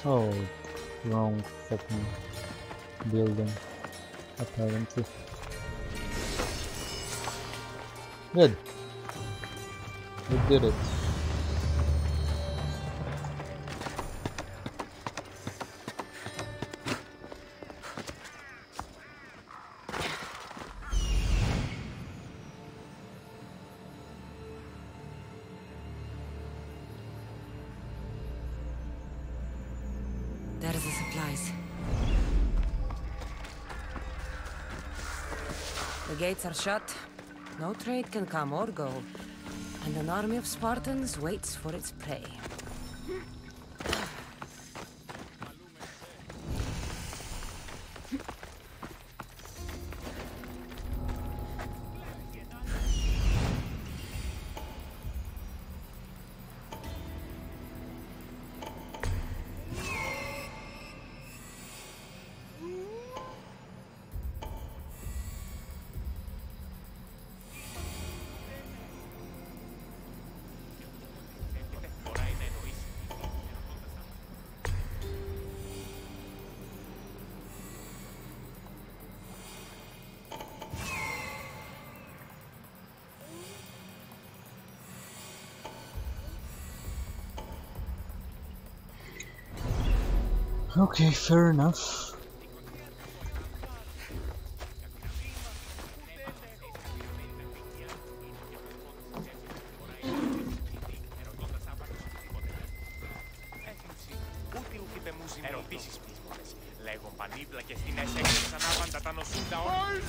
Oh, wrong fucking building, apparently. Good. We did it. There's the supplies. The gates are shut. No trade can come or go. And an army of Spartans waits for its prey. Okay, fair enough. Ερωτήσεις πείσμονες. Λέγω πανίπλα και στην εσέγγες ανάπαντα τα νοσούντα όλα.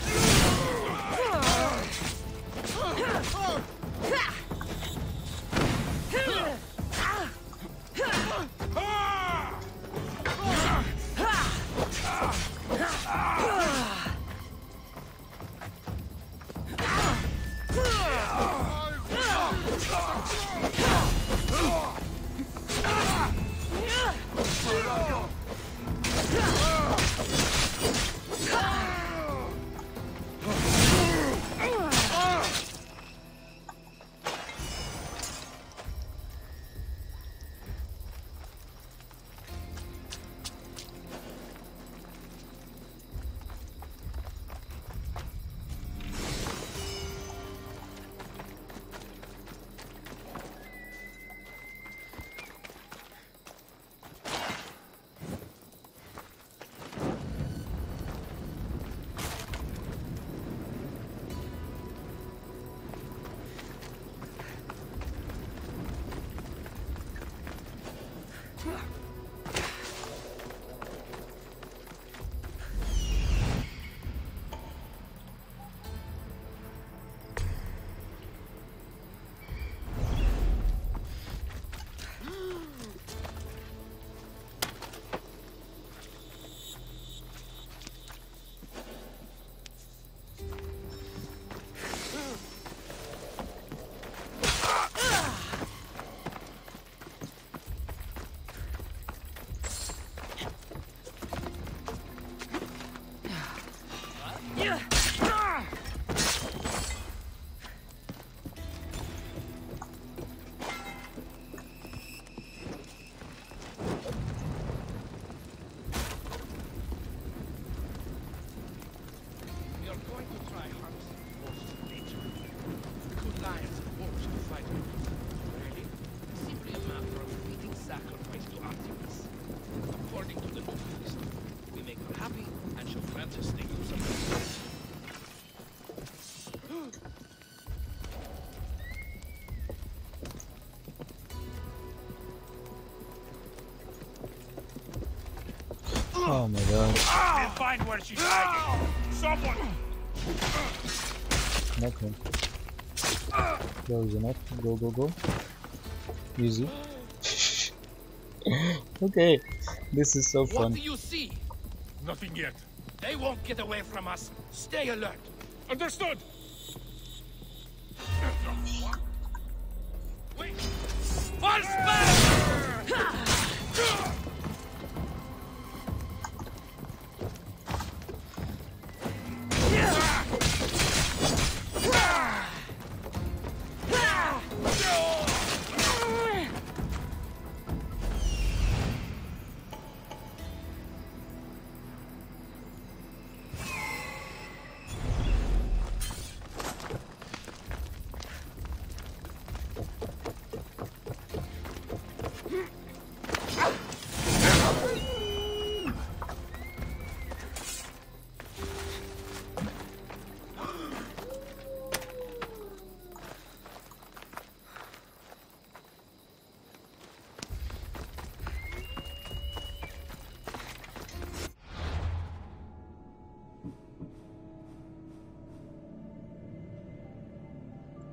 Oh my god. We'll find where she's hiding. Someone! Okay. Close enough. Go, go, go. Easy. Okay. This is so What fun. do you see? Nothing yet. They won't get away from us. Stay alert. Understood. Wait. False fire!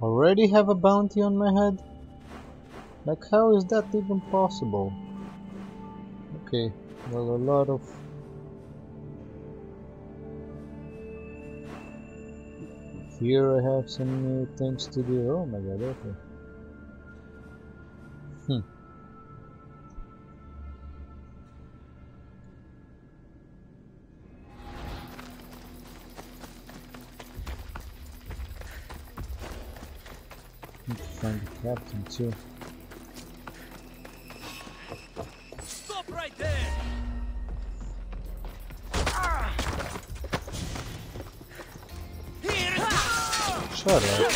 already have a bounty on my head? Like, how is that even possible? Okay, well, a lot of... Here I have some new things to do. Oh my god, okay. Need to find the captain too. Stop right there! Shut up.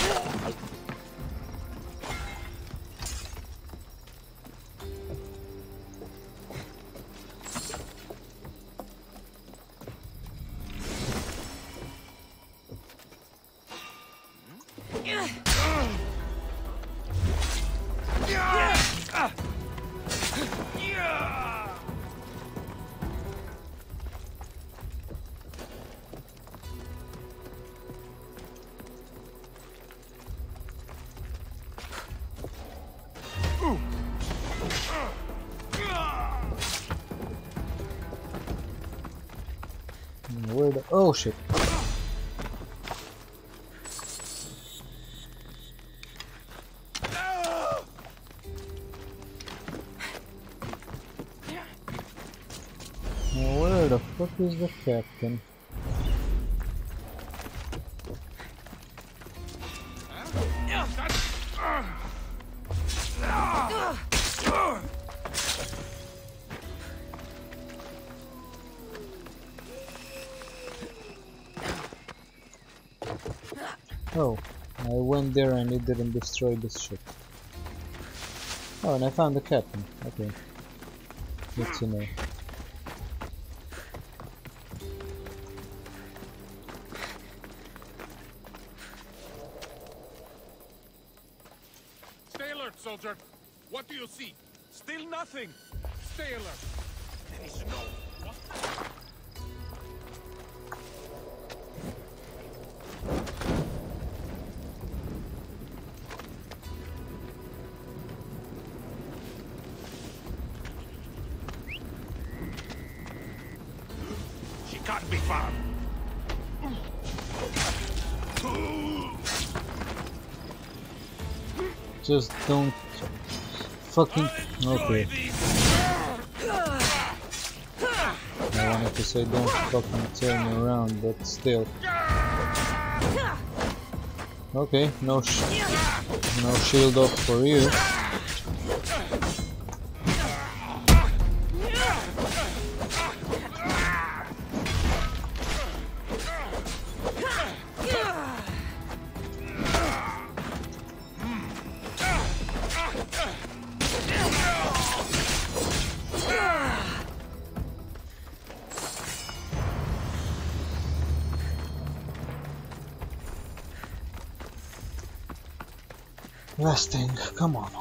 Where the... Oh shit. Now where the fuck is the captain? Oh, I went there and it didn't destroy this ship. Oh, and I found the captain. Okay. Good to know. Stay alert, soldier. What do you see? Still nothing. Stay alert. There is no... What? She can't be far. Just don't fucking... Okay. I wanted to say don't fucking turn me around, but still. Okay, no shield up for you. Last thing, come on.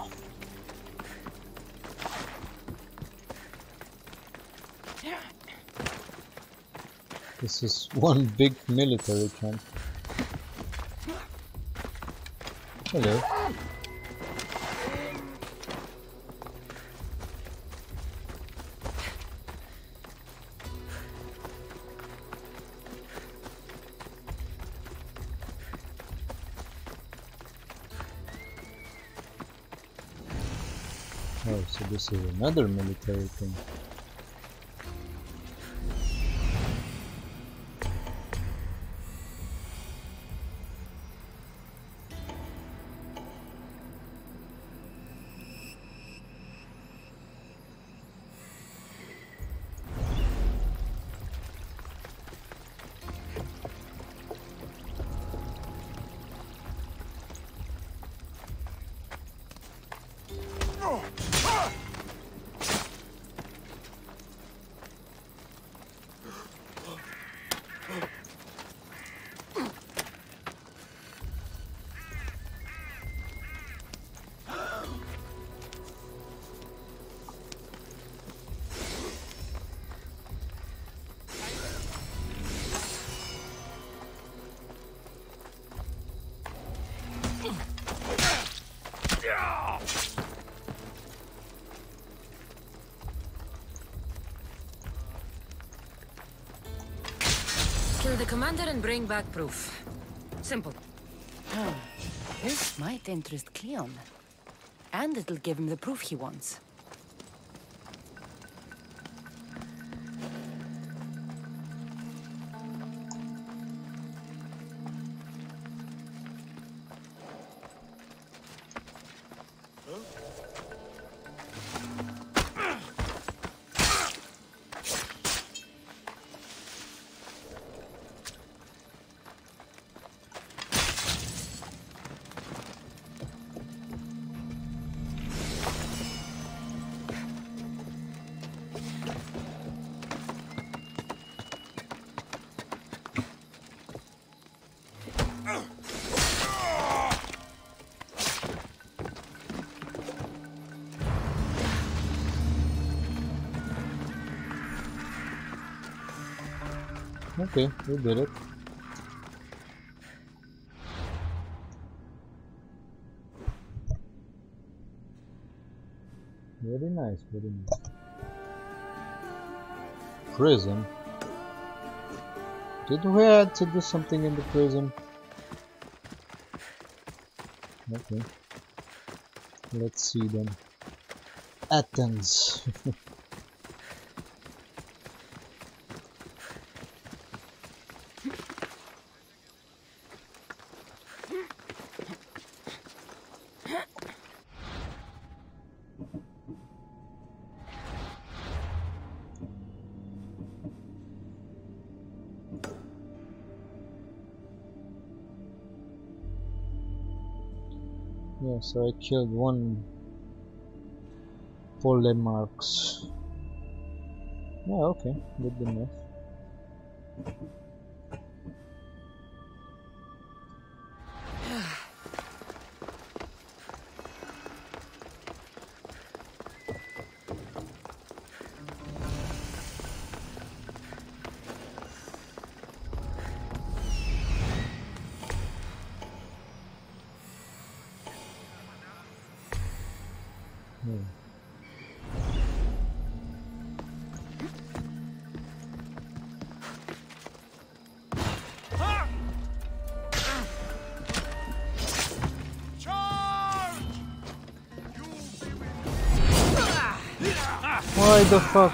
This is one big military camp. Hello. Oh, so this is another military thing. commander and bring back proof. Simple. Oh, this might interest Cleon. And it'll give him the proof he wants. Okay, we did it. Very nice, very nice. Prison? Did we have to do something in the prison? Okay. Let's see then. Athens. Yeah, so I killed one polemarchs. Yeah, okay, good enough. Why the fuck?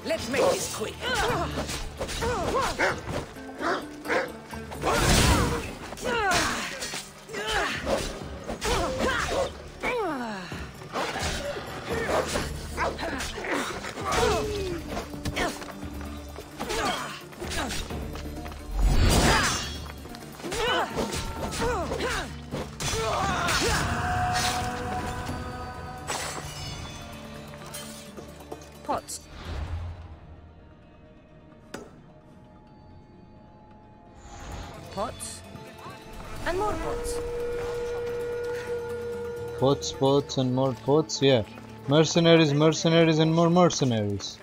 Let's make this quick. Pots. Pots. And more pots. Pots, pots, and more pots, yeah. Mercenaries, mercenaries, and more mercenaries.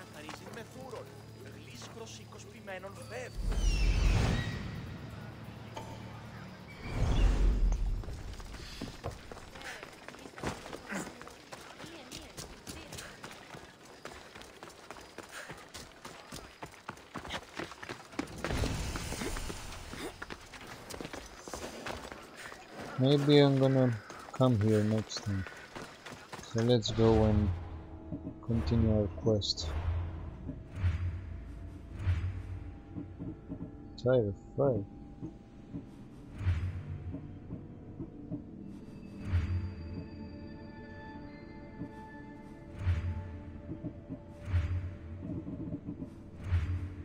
Maybe I'm gonna come here next time. So let's go and continue our quest. Tire 5.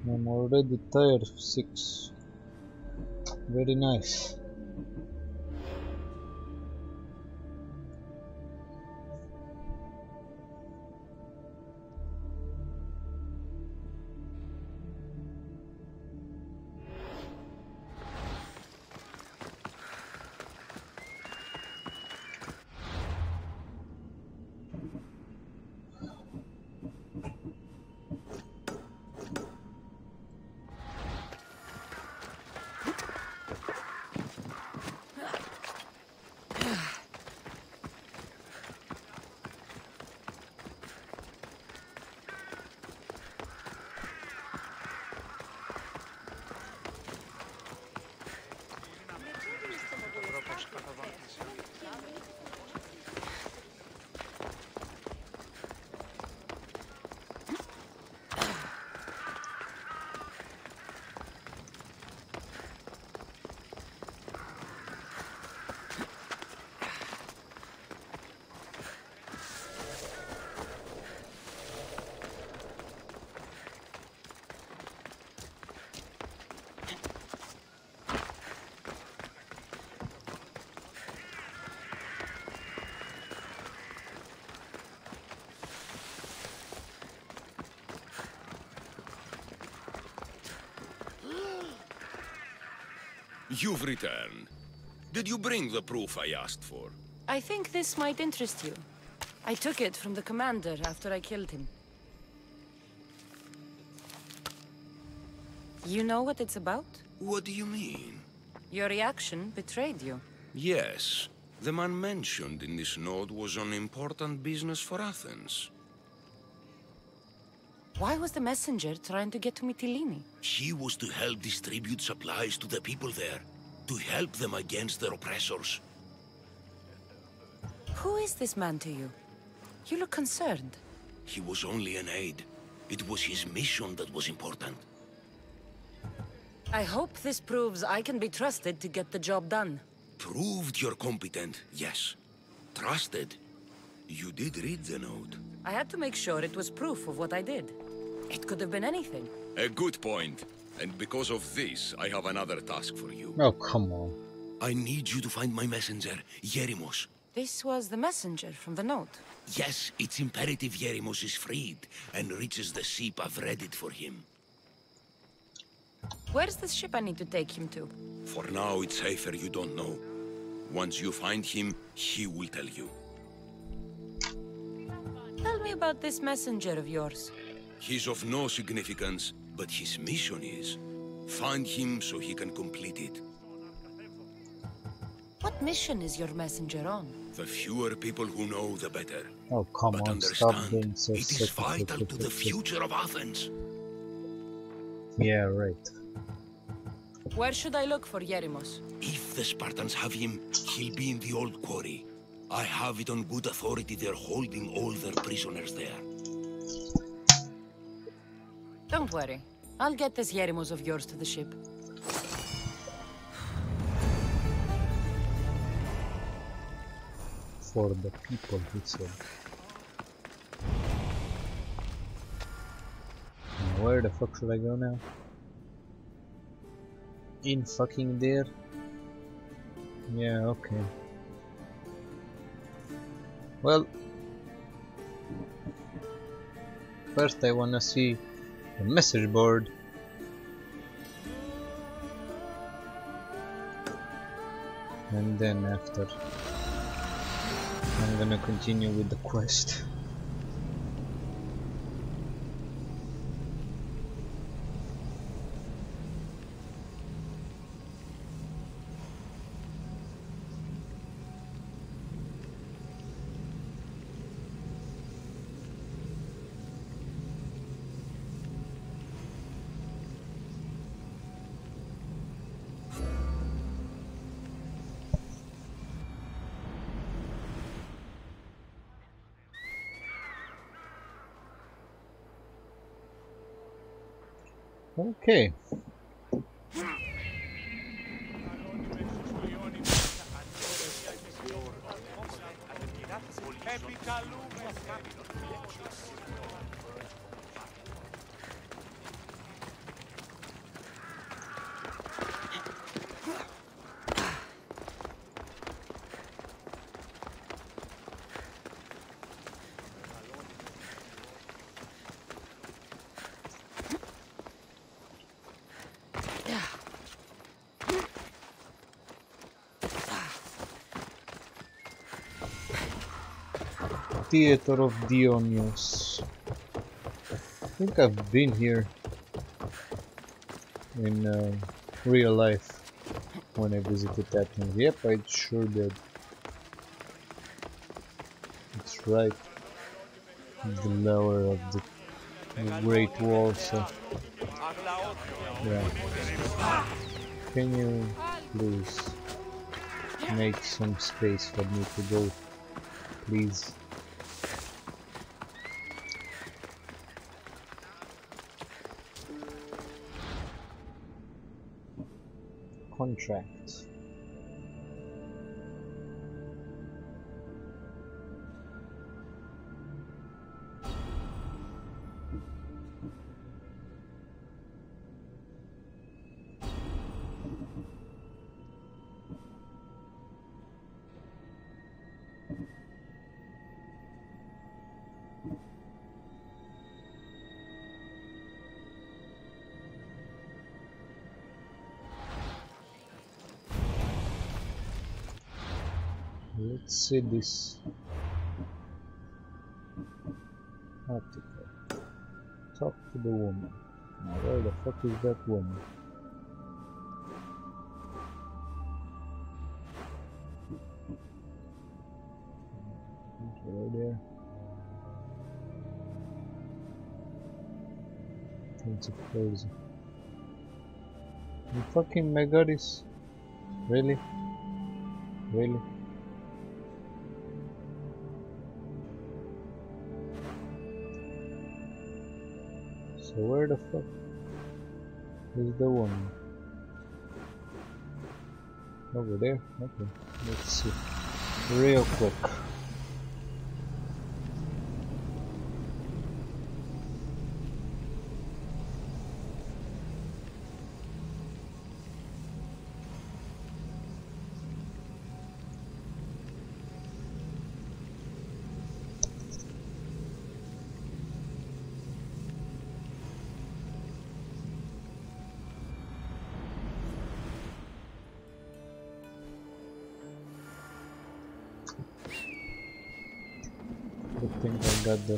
I'm already tired of 6. Very nice. You've returned. Did you bring the proof I asked for? I think this might interest you. I took it from the commander after I killed him. You know what it's about? What do you mean? Your reaction betrayed you. Yes. The man mentioned in this note was on important business for Athens. Why was the messenger trying to get to Mytilene? He was to help distribute supplies to the people there, to help them against their oppressors. Who is this man to you? You look concerned. He was only an aide. It was his mission that was important. I hope this proves I can be trusted to get the job done. Proved you're competent, yes. Trusted. You did read the note. I had to make sure it was proof of what I did. It could have been anything. A good point. And because of this, I have another task for you. Oh, come on. I need you to find my messenger, Yerimos. This was the messenger from the note. Yes, it's imperative Yerimos is freed and reaches the ship. I've read it for him. Where's the ship I need to take him to? For now, it's safer you don't know. Once you find him, he will tell you. Tell me about this messenger of yours. He's of no significance, but his mission is. Find him so he can complete it. What mission is your messenger on? The fewer people who know, the better. Oh, come But on, stop understand, being so it is vital to the future of Athens. Yeah, right. Where should I look for Yerimos? If the Spartans have him, he'll be in the old quarry. I have it on good authority they're holding all their prisoners there. Don't worry. I'll get this Yerimos of yours to the ship. For the people, he said. Now, where the fuck should I go now? In fucking there? Yeah, okay. Well, first I wanna see the message board. And then after I'm gonna continue with the quest. Okay. Theater of Dionysus. I think I've been here in real life when I visited Athens. Yep, I sure did. It's right. The lower of the Great Wall, so yeah. Can you please make some space for me to go, please? Contract. Let's see this article. Talk to the woman. Now where the fuck is that woman? Right there. It's crazy. You fucking my goddess. Really? Really? So where the fuck is the woman? Over there? Okay, let's see. Real quick. I think I got the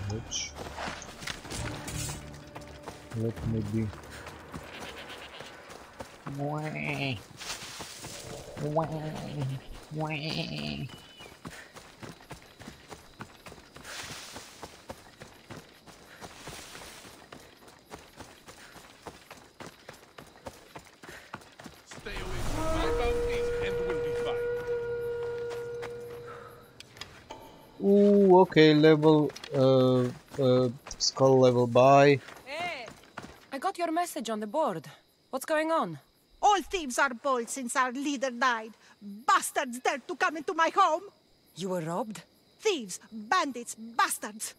which let me be Stay away from my bounties and we'll be fine. ooh, okay, level skull level by. Hey! I got your message on the board. What's going on? All thieves are bold since our leader died. Bastards dared to come into my home. You were robbed? Thieves, bandits, bastards.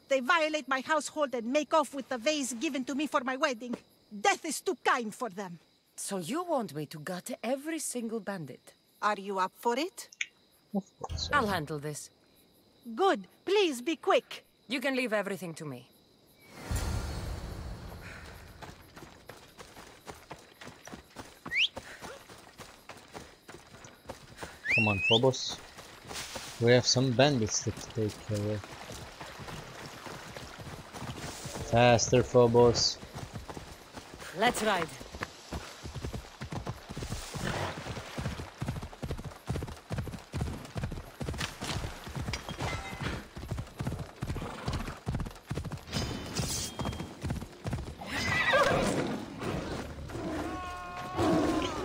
They violate my household and make off with the vase given to me for my wedding. Death is too kind for them. So you want me to gut every single bandit? Are you up for it? Of course. I'll handle this. Good. Please be quick. You can leave everything to me. Come on, Phobos. We have some bandits to take care of. Faster, Phobos. Let's ride.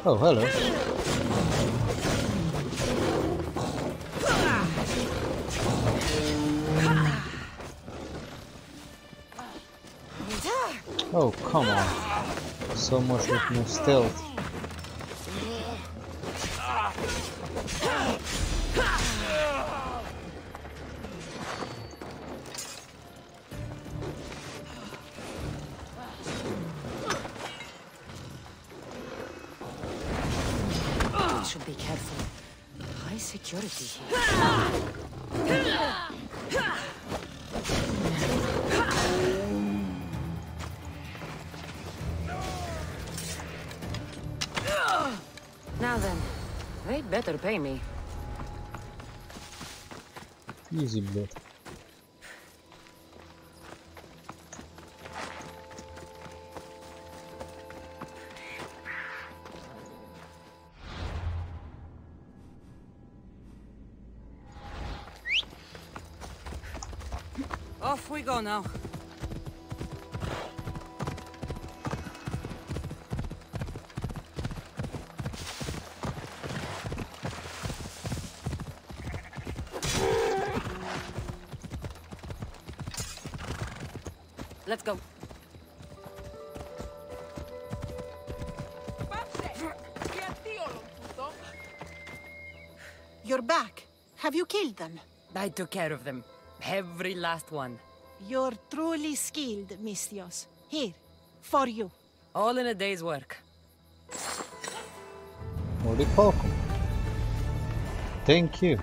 Oh, hello. Oh, come on. So much with no stealth. I should be careful. High security here. Now then, they better pay me. Easy bit. Off we go now. Let's go. You're back. Have you killed them? I took care of them. Every last one. You're truly skilled, Mistios. Here, for you. All in a day's work. Holy poco. Thank you.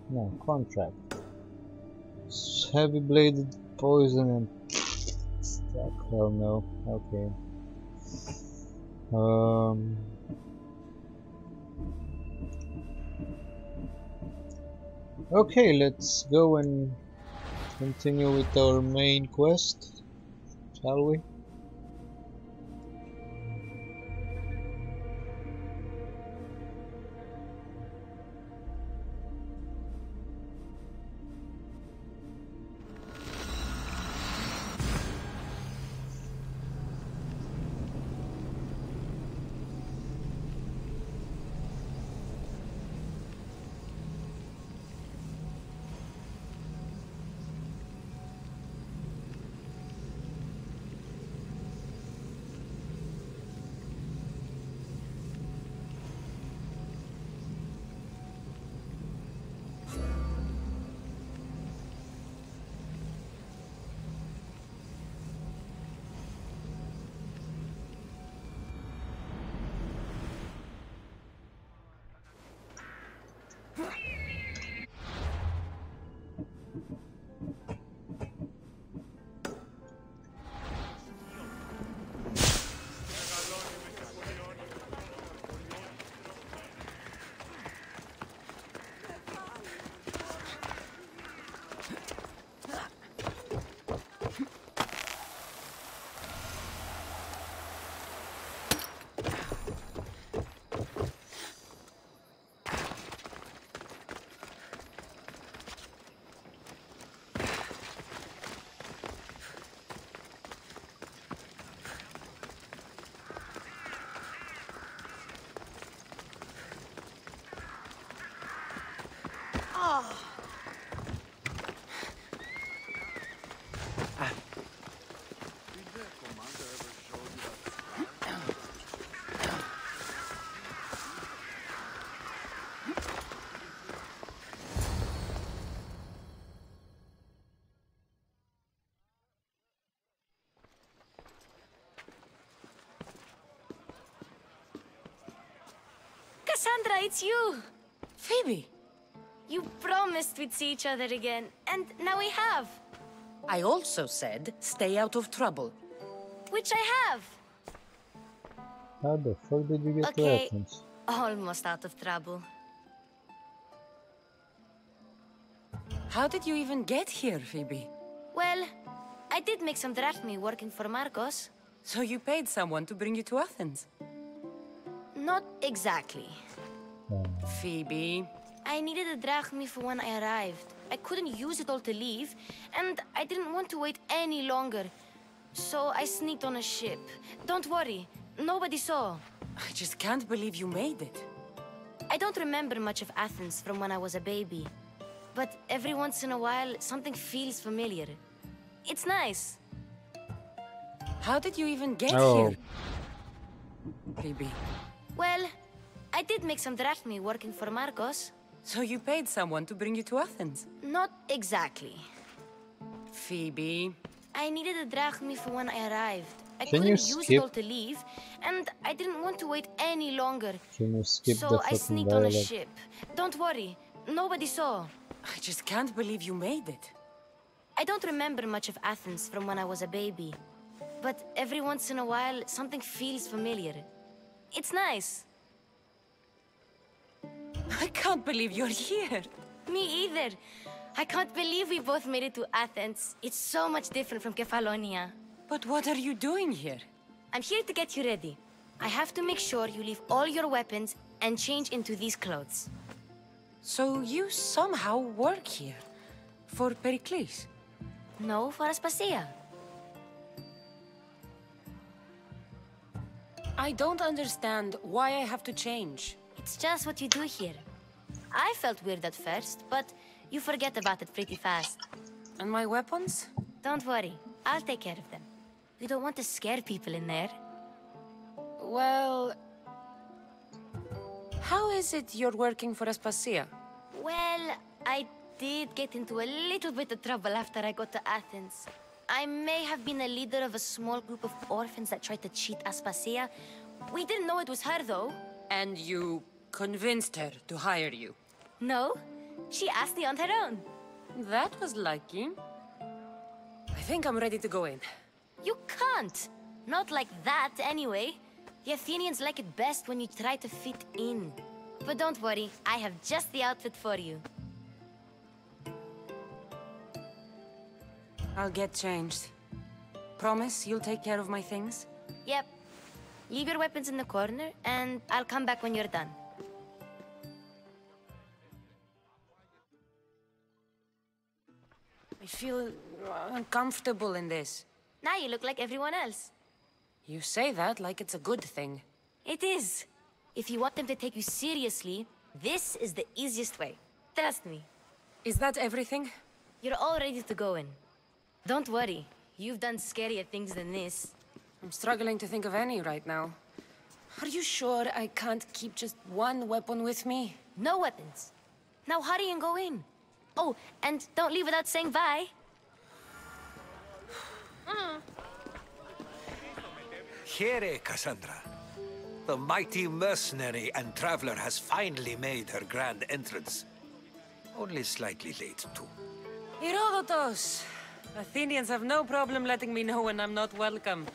No, contract. Heavy bladed poison and stuck. Hell no. Okay. Okay, let's go and continue with our main quest, shall we? Cassandra, it's you! Phoebe! You promised we'd see each other again, and now we have. I also said stay out of trouble. Which I have. How the fuck did you get Okay, weapons? almost out of trouble. How did you even get here, Phoebe? Well, I did make some drachmi working for Marcos. So you paid someone to bring you to Athens? Not exactly. Phoebe... I needed a drachmi for when I arrived. I couldn't use it all to leave, and I didn't want to wait any longer. So I sneaked on a ship. Don't worry, nobody saw. I just can't believe you made it. I don't remember much of Athens from when I was a baby. But every once in a while, something feels familiar. It's nice. How did you even get Oh. here? Phoebe. Well, I did make some drachmi working for Marcos. So you paid someone to bring you to Athens? Not exactly. Phoebe. I needed a drachmi for when I arrived. I Can couldn't you use skip? it all to leave, and I didn't want to wait any longer. Can you skip So the I fucking sneaked on a dialogue? ship. Don't worry, nobody saw. I just can't believe you made it. I don't remember much of Athens from when I was a baby. But every once in a while, something feels familiar. It's nice. I can't believe you're here. Me either. I can't believe we both made it to Athens. It's so much different from Kefalonia. But what are you doing here? I'm here to get you ready. I have to make sure you leave all your weapons and change into these clothes. So you somehow work here? For Pericles? No, for Aspasia. I don't understand why I have to change. It's just what you do here. I felt weird at first, but you forget about it pretty fast. And my weapons? Don't worry, I'll take care of them. You don't want to scare people in there. Well... How is it you're working for Aspasia? Well, I did get into a little bit of trouble after I got to Athens. I may have been a leader of a small group of orphans that tried to cheat Aspasia. We didn't know it was her, though. And you convinced her to hire you? No, she asked me on her own. That was lucky. I think I'm ready to go in. You can't. Not like that, anyway. The Athenians like it best when you try to fit in. But don't worry, I have just the outfit for you. I'll get changed. Promise you'll take care of my things? Yep. Leave your weapons in the corner, and I'll come back when you're done. I feel uncomfortable in this. Now you look like everyone else. You say that like it's a good thing. It is. If you want them to take you seriously, this is the easiest way. Trust me. Is that everything? You're all ready to go in. Don't worry. You've done scarier things than this. I'm struggling to think of any right now. Are you sure I can't keep just one weapon with me? No weapons. Now hurry and go in. Oh, and don't leave without saying bye. Here, Cassandra. The mighty mercenary and traveler has finally made her grand entrance. Only slightly late, too. Herodotos! Athenians have no problem letting me know when I'm not welcome.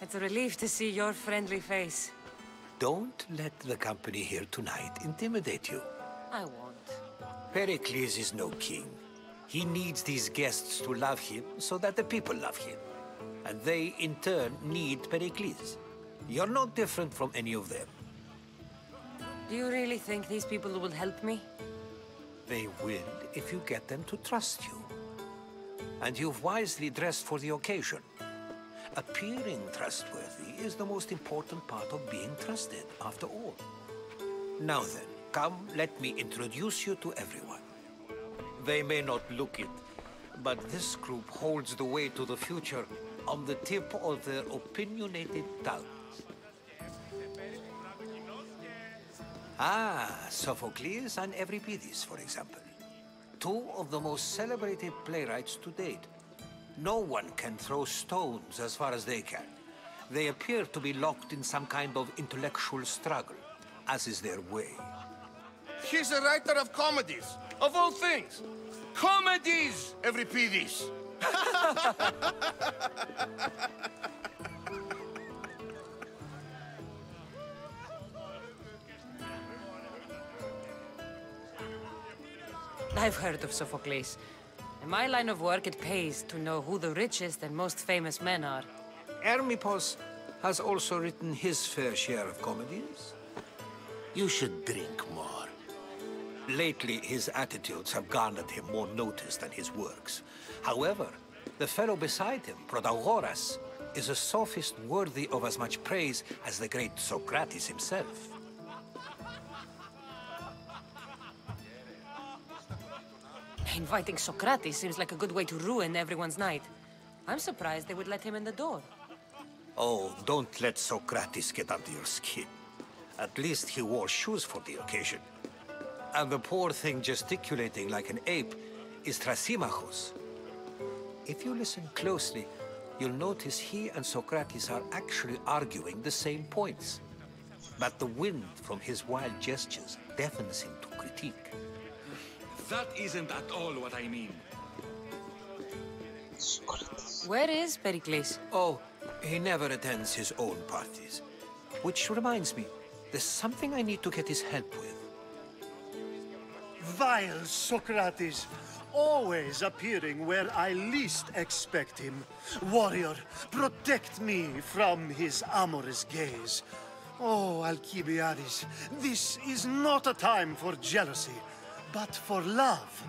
It's a relief to see your friendly face. Don't let the company here tonight intimidate you. I won't. Pericles is no king. He needs these guests to love him so that the people love him. And they, in turn, need Pericles. You're no different from any of them. Do you really think these people will help me? They will if you get them to trust you. And you've wisely dressed for the occasion. Appearing trustworthy is the most important part of being trusted, after all. Now then, come, let me introduce you to everyone. They may not look it, but this group holds the way to the future on the tip of their opinionated tongues. Sophocles and Euripides, for example. Two of the most celebrated playwrights to date. No one can throw stones as far as they can. They appear to be locked in some kind of intellectual struggle, as is their way. He's a writer of comedies, of all things. Comedies, Euripides. I've heard of Sophocles. In my line of work, it pays to know who the richest and most famous men are. Hermippos has also written his fair share of comedies. You should drink more. Lately, his attitudes have garnered him more notice than his works. However, the fellow beside him, Protagoras, is a sophist worthy of as much praise as the great Socrates himself. Inviting Socrates seems like a good way to ruin everyone's night. I'm surprised they would let him in the door. Oh, don't let Socrates get under your skin. At least he wore shoes for the occasion. And the poor thing gesticulating like an ape is Thrasymachos. If you listen closely, you'll notice he and Socrates are actually arguing the same points. But the wind from his wild gestures deafens him to critique. That isn't at all what I mean. Where is Pericles? Oh, he never attends his own parties. Which reminds me, there's something I need to get his help with. Vile Socrates, always appearing where I least expect him. Warrior, protect me from his amorous gaze. Oh, Alcibiades, this is not a time for jealousy, but for love.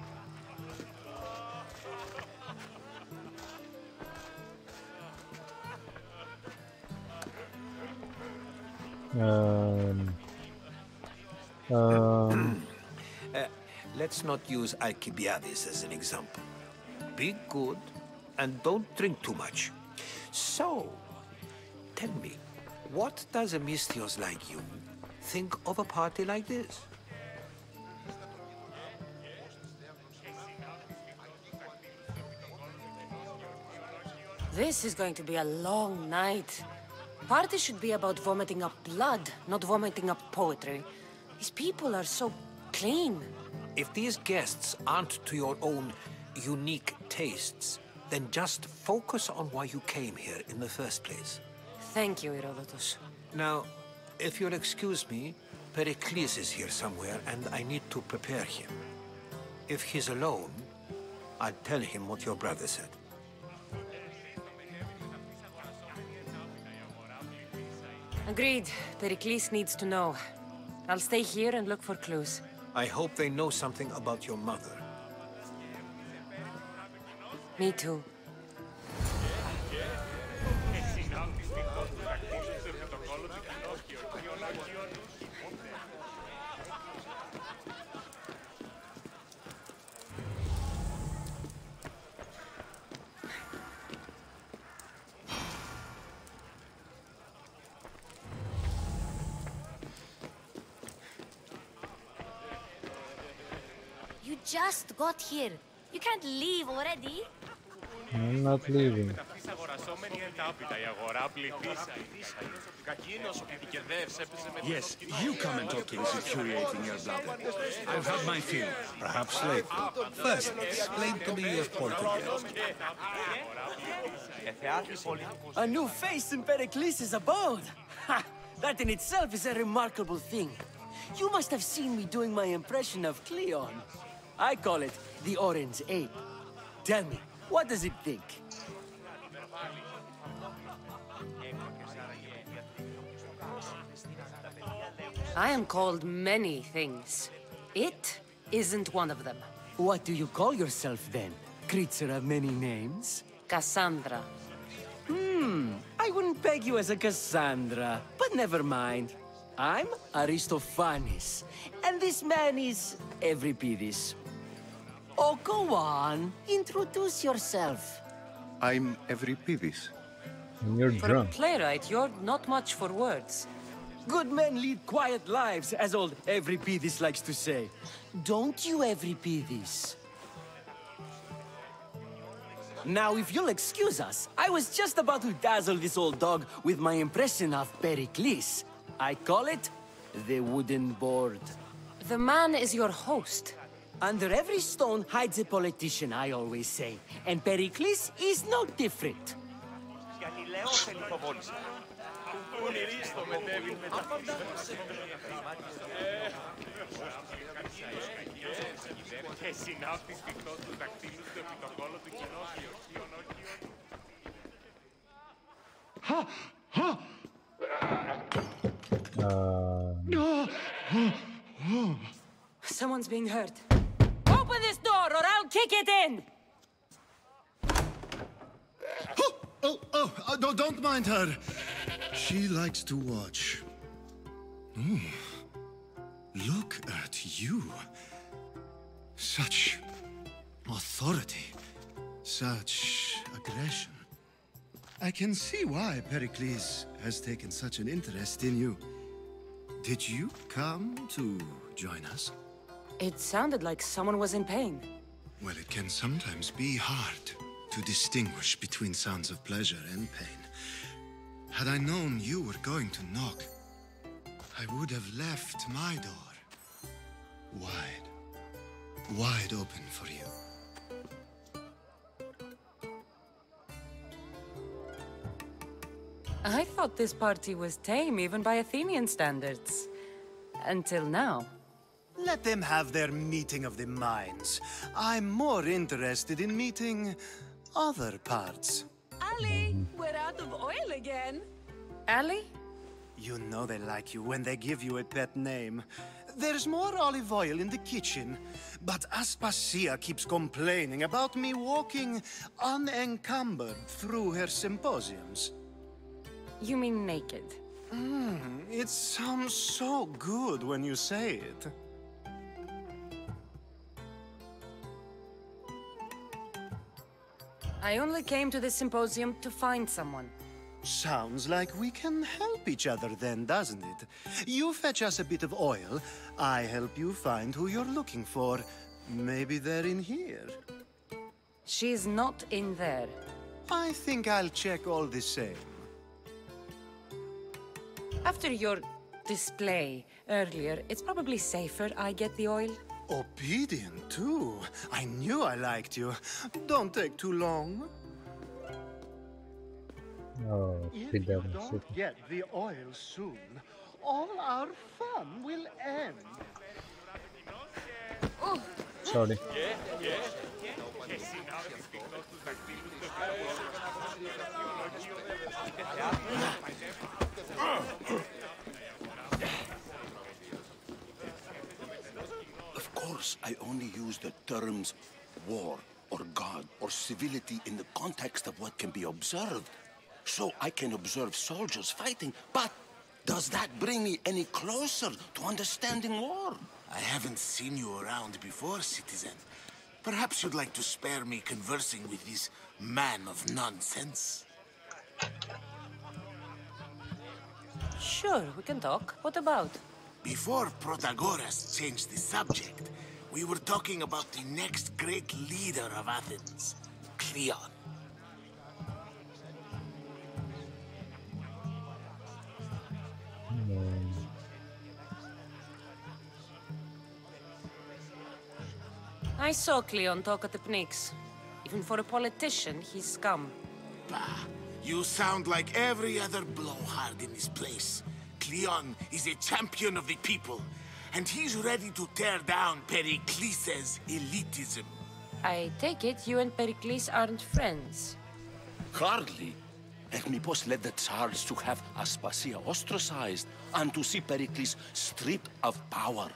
Let's not use Alcibiades as an example. Be good and don't drink too much. So, tell me, what does a Misthios like you think of a party like this? This is going to be a long night. Party should be about vomiting up blood, not vomiting up poetry. These people are so clean. If these guests aren't to your own unique tastes, then just focus on why you came here in the first place. Thank you, Herodotus. Now, if you'll excuse me, Pericles is here somewhere and I need to prepare him. If he's alone, I'll tell him what your brother said. Agreed. Pericles needs to know. I'll stay here and look for clues. I hope they know something about your mother. Me too. You just got here. You can't leave already. I'm not leaving. Yes, you come and talk is infuriating your brother. I've had my fill, perhaps later. First, explain to me your point of view. A new face in Pericles' abode! Ha! That in itself is a remarkable thing. You must have seen me doing my impression of Cleon. I call it the Orange Ape. Tell me, what does it think? I am called many things. It isn't one of them. What do you call yourself then? Creature of many names? Cassandra. I wouldn't peg you as a Cassandra, but never mind. I'm Aristophanes, and this man is Euripides. Oh, go on. Introduce yourself. I'm Euripides. And you're For drunk. a playwright, you're not much for words. Good men lead quiet lives, as old Euripides likes to say. Don't you, Euripides? Now, if you'll excuse us, I was just about to dazzle this old dog with my impression of Pericles. I call it the wooden board. The man is your host. Under every stone hides a politician, I always say. And Pericles is no different. Someone's being hurt. Open this door or I'll kick it in! Don't mind her. She likes to watch. Ooh, look at you. Such authority. Such aggression. I can see why Pericles has taken such an interest in you. Did you come to join us? It sounded like someone was in pain. Well, it can sometimes be hard to distinguish between sounds of pleasure and pain. Had I known you were going to knock, I would have left my door wide open for you. I thought this party was tame even by Athenian standards. Until now. Let them have their meeting of the minds. I'm more interested in meeting other parts. Ali, we're out of oil again. Ali? You know they like you when they give you a pet name. There's more olive oil in the kitchen, but Aspasia keeps complaining about me walking unencumbered through her symposiums. You mean naked? It sounds so good when you say it. I only came to this symposium to find someone. Sounds like we can help each other then, doesn't it? You fetch us a bit of oil, I help you find who you're looking for. Maybe they're in here. She's not in there. I think I'll check all the same. After your display earlier, it's probably safer I get the oil. Obedient, too. I knew I liked you. Don't take too long. Oh, If speed you up. don't get the oil soon, all our fun will end. Sorry. Of course, I only use the terms war or God or civility in the context of what can be observed. So I can observe soldiers fighting, but does that bring me any closer to understanding war? I haven't seen you around before, citizen. Perhaps you'd like to spare me conversing with this man of nonsense? Sure, we can talk. What about? Before Protagoras changed the subject, we were talking about the next great leader of Athens, Cleon. I saw Cleon talk at the Pnyx. Even for a politician, he's scum. Bah, you sound like every other blowhard in this place. Cleon is a champion of the people, and he's ready to tear down Pericles' elitism. I take it you and Pericles aren't friends. Hardly. Hermipos led the Tsars to have Aspasia ostracized and to see Pericles stripped of power.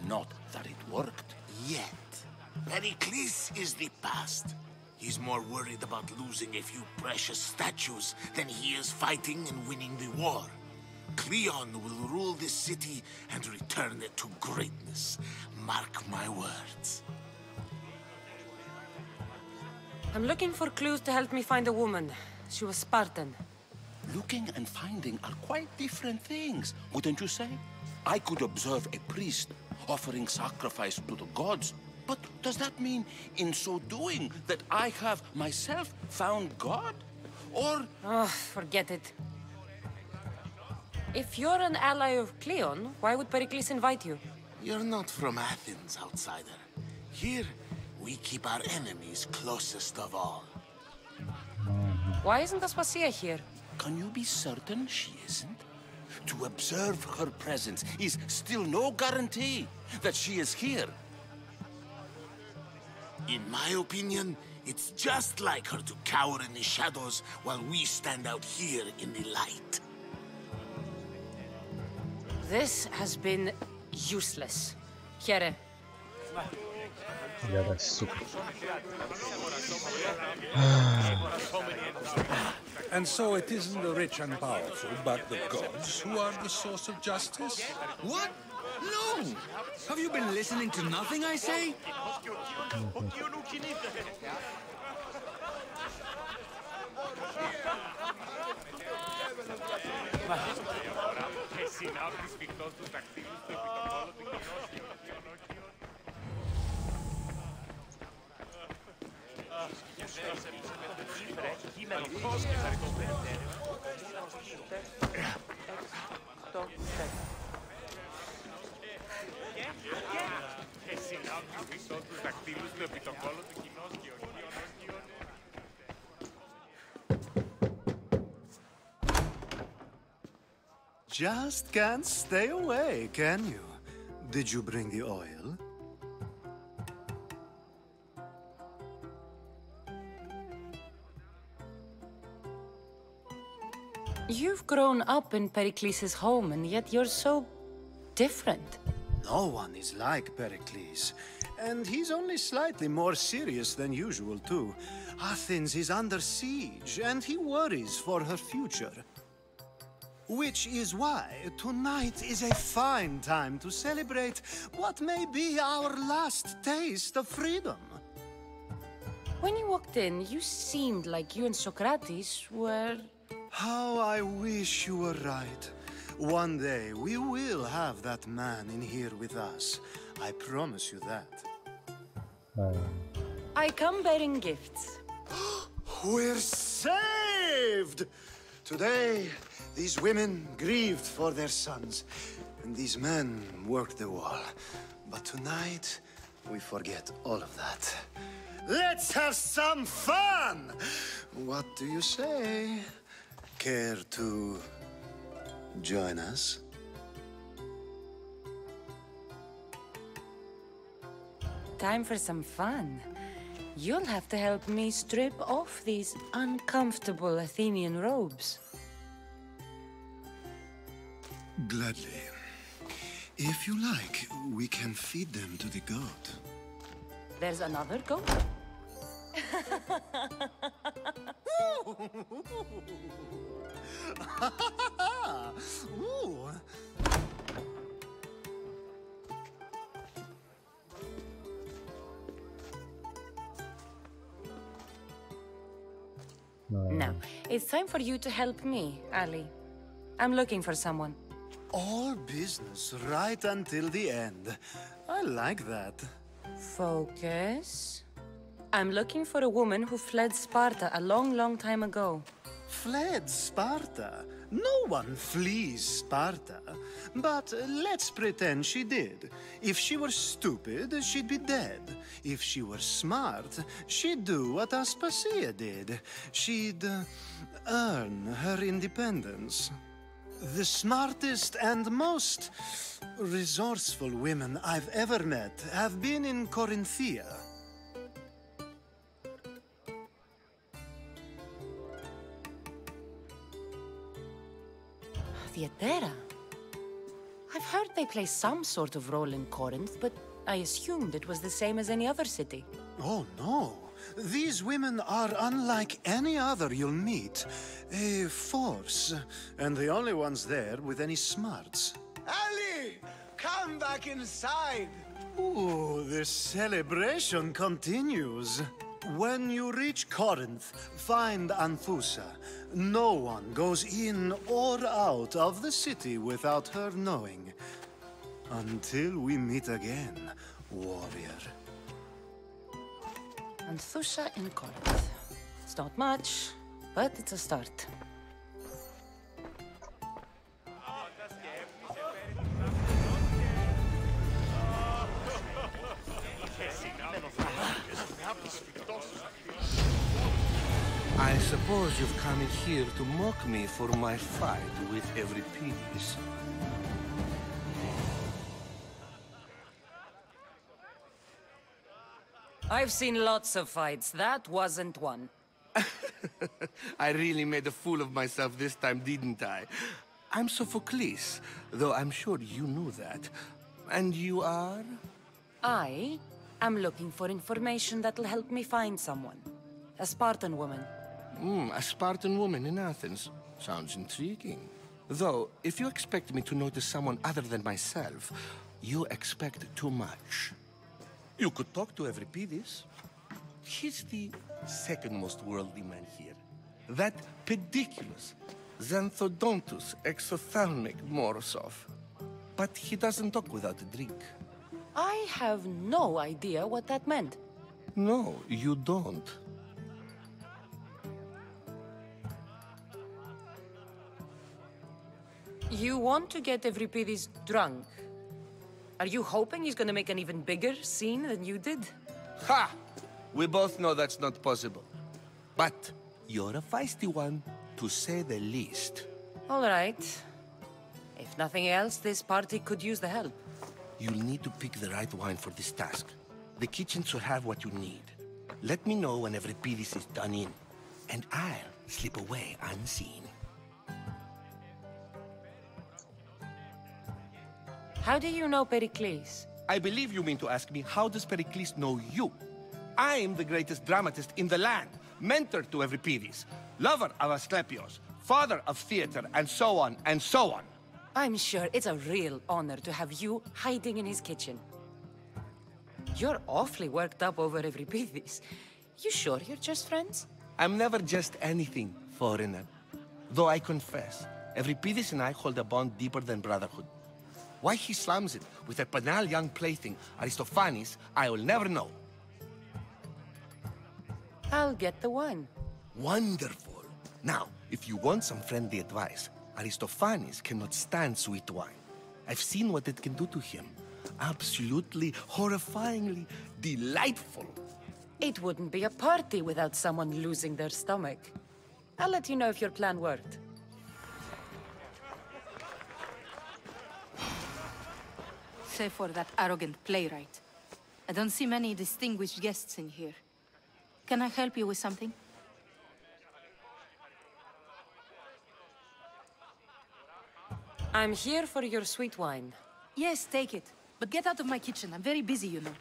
Not that it worked. Yet, Pericles is the past. He's more worried about losing a few precious statues than he is fighting and winning the war. Cleon will rule this city and return it to greatness. Mark my words. I'm looking for clues to help me find a woman. She was Spartan. Looking and finding are quite different things, wouldn't you say? I could observe a priest offering sacrifice to the gods, but does that mean, in so doing, that I have myself found God? Or... Oh, forget it. If you're an ally of Cleon, why would Pericles invite you? You're not from Athens, outsider. Here, we keep our enemies closest of all. Why isn't Aspasia here? Can you be certain she isn't? To observe her presence is still no guarantee that she is here. In my opinion, it's just like her to cower in the shadows while we stand out here in the light. This has been useless. Here, Yeah, that's super. And so it isn't the rich and powerful, but the gods who are the source of justice? What? No! Have you been listening to nothing I say? Just can't stay away, can you? Did you bring the oil? You've grown up in Pericles' home, and yet you're so different. No one is like Pericles. And he's only slightly more serious than usual, too. Athens is under siege, and he worries for her future. Which is why tonight is a fine time to celebrate what may be our last taste of freedom. When you walked in, you seemed like you and Socrates were... How I wish you were right. One day we will have that man in here with us. I promise you that. I come bearing gifts. We're saved! Today, these women grieved for their sons, and these men worked the wall. But tonight, we forget all of that. Let's have some fun! What do you say? Care to join us? Time for some fun. You'll have to help me strip off these uncomfortable Athenian robes. Gladly. If you like, we can feed them to the goat. There's another goat? Ooh. Now, it's time for you to help me, Ali. I'm looking for someone. All business right until the end. I like that. Focus. I'm looking for a woman who fled Sparta a long time ago. Fled Sparta? No one flees Sparta. But let's pretend she did. If she were stupid, she'd be dead. If she were smart, she'd do what Aspasia did. She'd earn her independence. The smartest and most resourceful women I've ever met have been in Corinthia. Theatera. I've heard they play some sort of role in Corinth, but I assumed it was the same as any other city. Oh, no. These women are unlike any other you'll meet. A force, and the only ones there with any smarts. Ali! Come back inside! Ooh, the celebration continues. When you reach Corinth, find Anthusa. No one goes in or out of the city without her knowing. Until we meet again, warrior. Anthusa in Corinth. It's not much, but it's a start. I suppose you've come in here to mock me for my fight with Euripides. I've seen lots of fights. That wasn't one. I really made a fool of myself this time, didn't I? I'm Sophocles, though I'm sure you knew that. And you are? I am looking for information that'll help me find someone. A Spartan woman. A Spartan woman in Athens. Sounds intriguing. Though, if you expect me to notice someone other than myself, you expect too much. You could talk to Euripides. He's the second most worldly man here. That pediculous, Xanthodontus exophthalmic Morosov. But he doesn't talk without a drink. I have no idea what that meant. No, you don't. You want to get Euripides drunk. Are you hoping he's gonna make an even bigger scene than you did? Ha! We both know that's not possible. But you're a feisty one, to say the least. All right. If nothing else, this party could use the help. You'll need to pick the right wine for this task. The kitchen should have what you need. Let me know when Euripides is done in, and I'll slip away unseen. How do you know Pericles? I believe you mean to ask me, how does Pericles know you? I'm the greatest dramatist in the land, mentor to Euripides, lover of Asclepios, father of theater, and so on, and so on. I'm sure it's a real honor to have you hiding in his kitchen. You're awfully worked up over Euripides. You sure you're just friends? I'm never just anything, foreigner. Though I confess, Euripides and I hold a bond deeper than brotherhood. Why he slams it with a banal young plaything, Aristophanes, I will never know. I'll get the wine. Wonderful. Now, if you want some friendly advice, Aristophanes cannot stand sweet wine. I've seen what it can do to him. Absolutely, horrifyingly delightful. It wouldn't be a party without someone losing their stomach. I'll let you know if your plan worked. Save for that arrogant playwright. I don't see many distinguished guests in here. Can I help you with something? I'm here for your sweet wine. Yes, take it. But get out of my kitchen. I'm very busy, you know.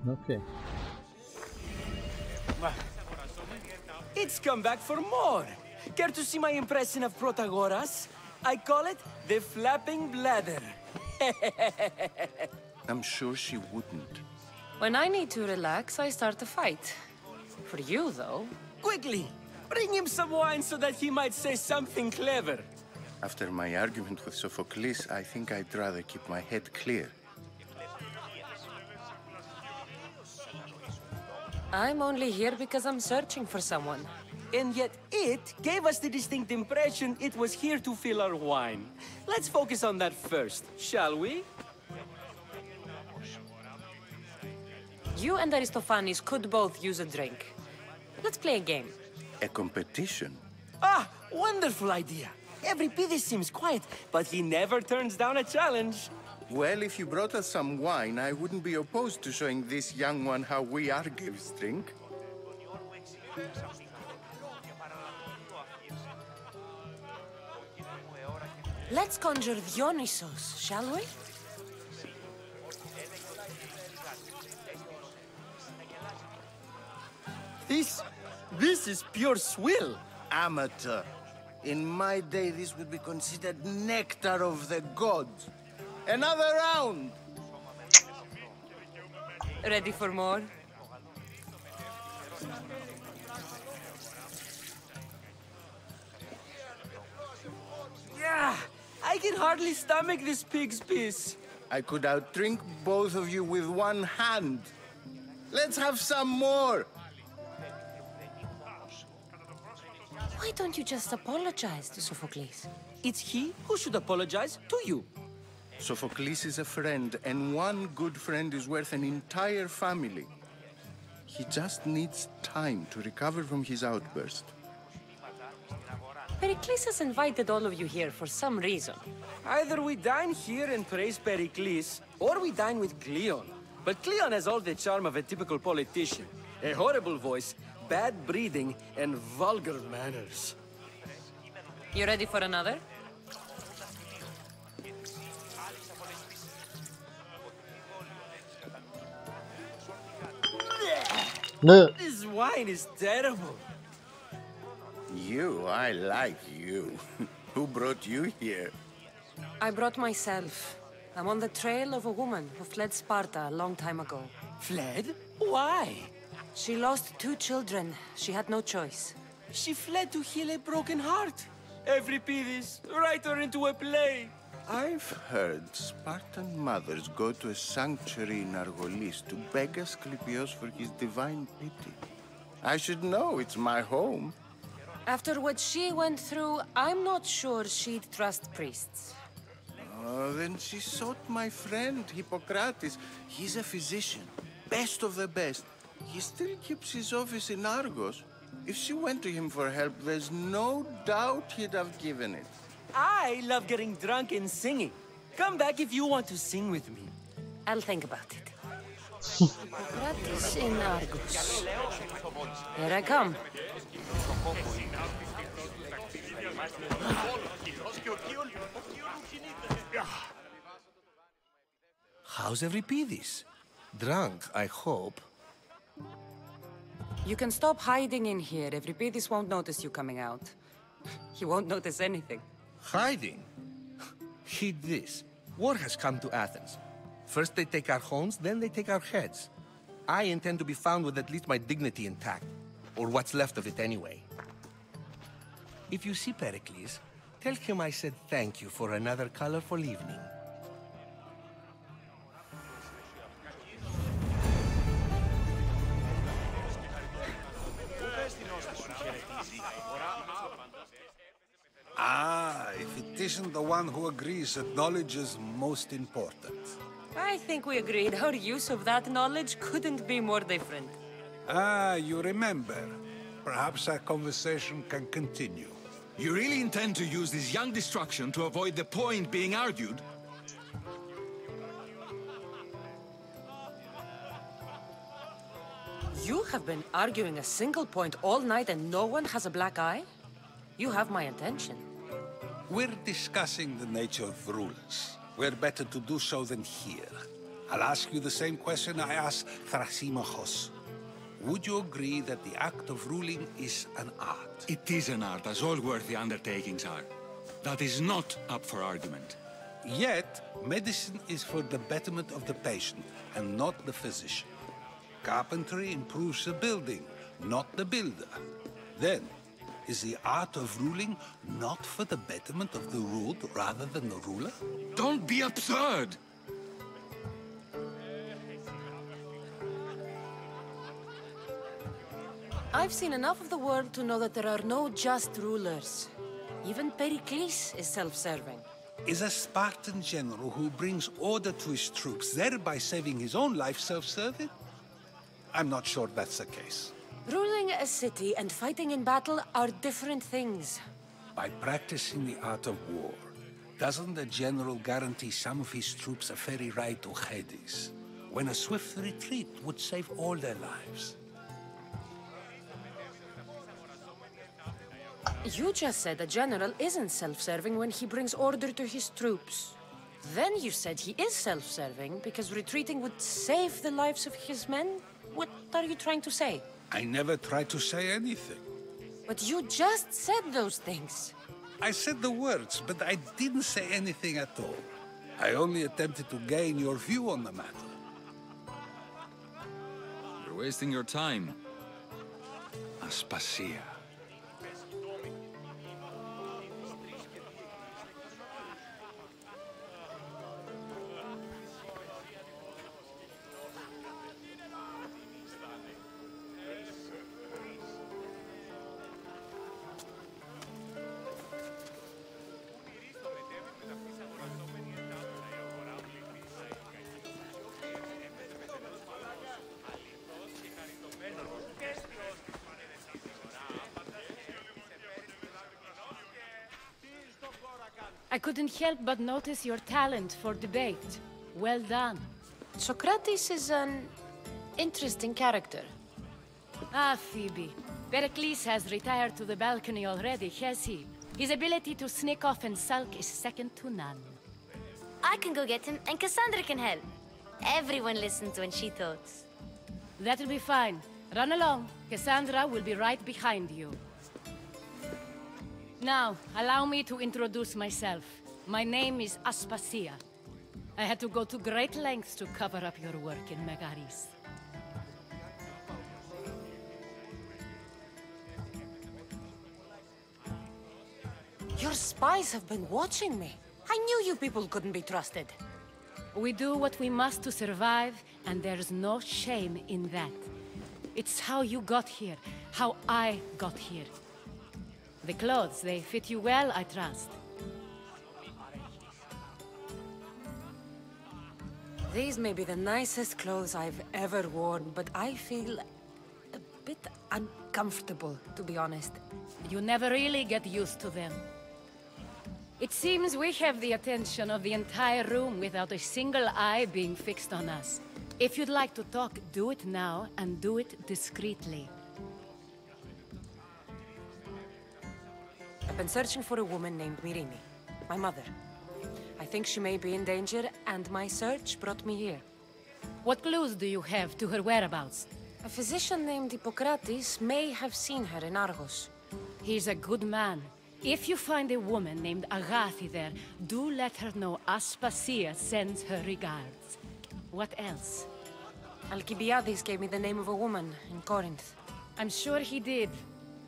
Okay. It's come back for more. Care to see my impression of Protagoras? I call it the flapping bladder. I'm sure she wouldn't. When I need to relax, I start a fight. For you, though. Quickly, bring him some wine so that he might say something clever. After my argument with Sophocles, I think I'd rather keep my head clear. I'm only here because I'm searching for someone. And yet it gave us the distinct impression it was here to fill our wine. Let's focus on that first, shall we? You and Aristophanes could both use a drink. Let's play a game. A competition? Ah, wonderful idea. Euripides seems quiet, but he never turns down a challenge. Well, if you brought us some wine, I wouldn't be opposed to showing this young one how we Argives drink. Let's conjure Dionysos, shall we? This is pure swill. Amateur. In my day, this would be considered nectar of the gods. Another round! Ready for more? Yeah, I can hardly stomach this pig's piss. I could outdrink both of you with one hand. Let's have some more. Why don't you just apologize to Sophocles? It's he who should apologize to you. Sophocles is a friend, and one good friend is worth an entire family. He just needs time to recover from his outburst. Pericles has invited all of you here for some reason. Either we dine here and praise Pericles, or we dine with Cleon. But Cleon has all the charm of a typical politician. A horrible voice, bad breeding, and vulgar manners. You ready for another? No. This wine is terrible. I like you. Who brought you here? I brought myself. I'm on the trail of a woman who fled Sparta a long time ago. Fled? Why? She lost 2 children. She had no choice. She fled to heal a broken heart. Euripides, write her into a play. I've heard Spartan mothers go to a sanctuary in Argolis to beg Asclepios for his divine pity. I should know, it's my home. After what she went through, I'm not sure she'd trust priests. Oh, then she sought my friend, Hippocrates. He's a physician, best of the best. He still keeps his office in Argos. If she went to him for help, there's no doubt he'd have given it. I love getting drunk and singing. Come back if you want to sing with me. I'll think about it. Hippocrates in Argos. Here I come. How's Euripides? Drunk, I hope. You can stop hiding in here. Euripides won't notice you coming out. He won't notice anything. Hiding? Heed this. War has come to Athens. First they take our homes, then they take our heads. I intend to be found with at least my dignity intact. Or what's left of it anyway. If you see Pericles, tell him I said thank you for another colorful evening. Ah, if it isn't the one who agrees that knowledge is most important. I think we agreed our use of that knowledge couldn't be more different. Ah, you remember. Perhaps our conversation can continue. You really intend to use this young destruction to avoid the point being argued? You have been arguing a single point all night and no one has a black eye? You have my attention. We're discussing the nature of rulers. Where better to do so than here? I'll ask you the same question I asked Thrasymachos. Would you agree that the act of ruling is an art? It is an art, as all worthy undertakings are. That is not up for argument. Yet, medicine is for the betterment of the patient, and not the physician. Carpentry improves the building, not the builder. Then, is the art of ruling not for the betterment of the ruled rather than the ruler? Don't be absurd! I've seen enough of the world to know that there are no just rulers. Even Pericles is self-serving. Is a Spartan general who brings order to his troops, thereby saving his own life, self-serving? I'm not sure that's the case. Ruling a city and fighting in battle are different things. By practicing the art of war, doesn't the general guarantee some of his troops a ferry ride to Hades, when a swift retreat would save all their lives? You just said a general isn't self-serving when he brings order to his troops. Then you said he is self-serving because retreating would save the lives of his men? What are you trying to say? I never tried to say anything. But you just said those things. I said the words, but I didn't say anything at all. I only attempted to gain your view on the matter. You're wasting your time. Aspasia. I couldn't help but notice your talent for debate. Well done. Socrates is an interesting character. Ah, Phoebe. Pericles has retired to the balcony already, has he? His ability to sneak off and sulk is second to none. I can go get him, and Cassandra can help. Everyone listens when she talks. That'll be fine. Run along. Cassandra will be right behind you. Now, allow me to introduce myself. My name is Aspasia. I had to go to great lengths to cover up your work in Megaris. Your spies have been watching me. I knew you people couldn't be trusted. We do what we must to survive, and there's no shame in that. It's how you got here, how I got here. The clothes, they fit you well, I trust. These may be the nicest clothes I've ever worn, but I feel a bit uncomfortable, to be honest. You never really get used to them. It seems we have the attention of the entire room without a single eye being fixed on us. If you'd like to talk, do it now, and do it discreetly. I've been searching for a woman named Myrine, my mother. I think she may be in danger, and my search brought me here. What clues do you have to her whereabouts? A physician named Hippocrates may have seen her in Argos. He's a good man. If you find a woman named Agathi there, do let her know Aspasia sends her regards. What else? Alcibiades gave me the name of a woman in Corinth. I'm sure he did.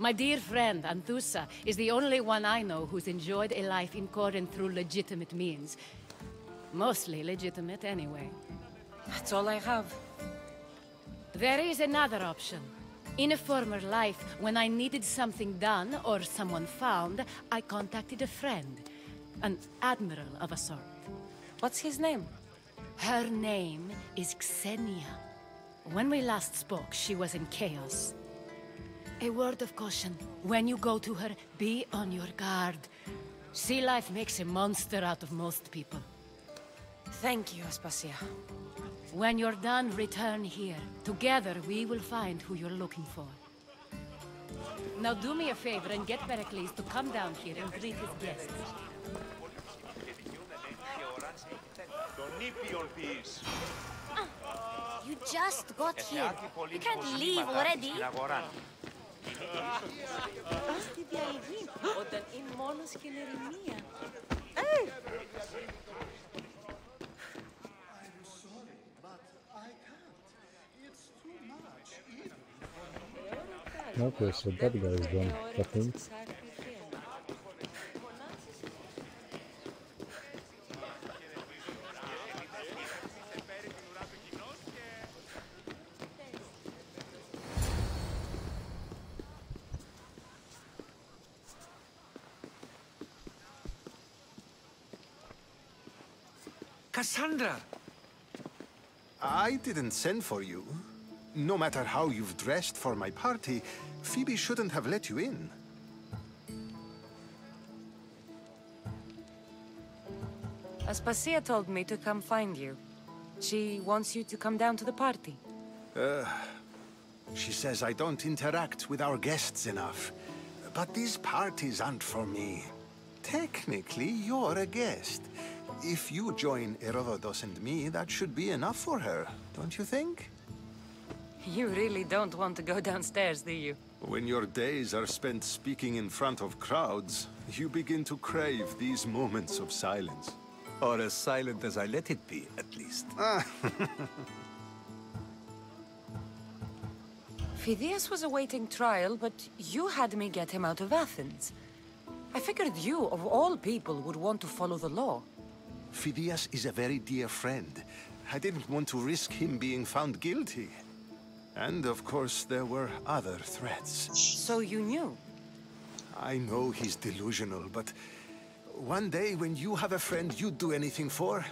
My dear friend, Anthusa, is the only one I know who's enjoyed a life in Corinth through legitimate means. Mostly legitimate, anyway. That's all I have. There is another option. In a former life, when I needed something done or someone found, I contacted a friend. An admiral of a sort. What's his name? Her name is Xenia. When we last spoke, she was in chaos. A word of caution. When you go to her, be on your guard. Sea life makes a monster out of most people. Thank you, Aspasia. When you're done, return here. Together, we will find who you're looking for. Now do me a favor and get Pericles to come down here and greet his guests. You just got here. You can't leave already. Στη διαλυγή, όταν είναι μόνος και ερημία. Okay, so that guy is done, I think. Cassandra! I didn't send for you. No matter how you've dressed for my party, Phoebe shouldn't have let you in. Aspasia told me to come find you. She wants you to come down to the party. She says I don't interact with our guests enough. But these parties aren't for me. Technically, you're a guest. If you join Herodotus and me, that should be enough for her, don't you think? You really don't want to go downstairs, do you? When your days are spent speaking in front of crowds, you begin to crave these moments of silence. Or as silent as I let it be, at least. Phidias was awaiting trial, but you had me get him out of Athens. I figured you, of all people, would want to follow the law. Phidias is a very dear friend. I didn't want to risk him being found guilty. And of course, there were other threats. So you knew? I know he's delusional, but one day when you have a friend you'd do anything for,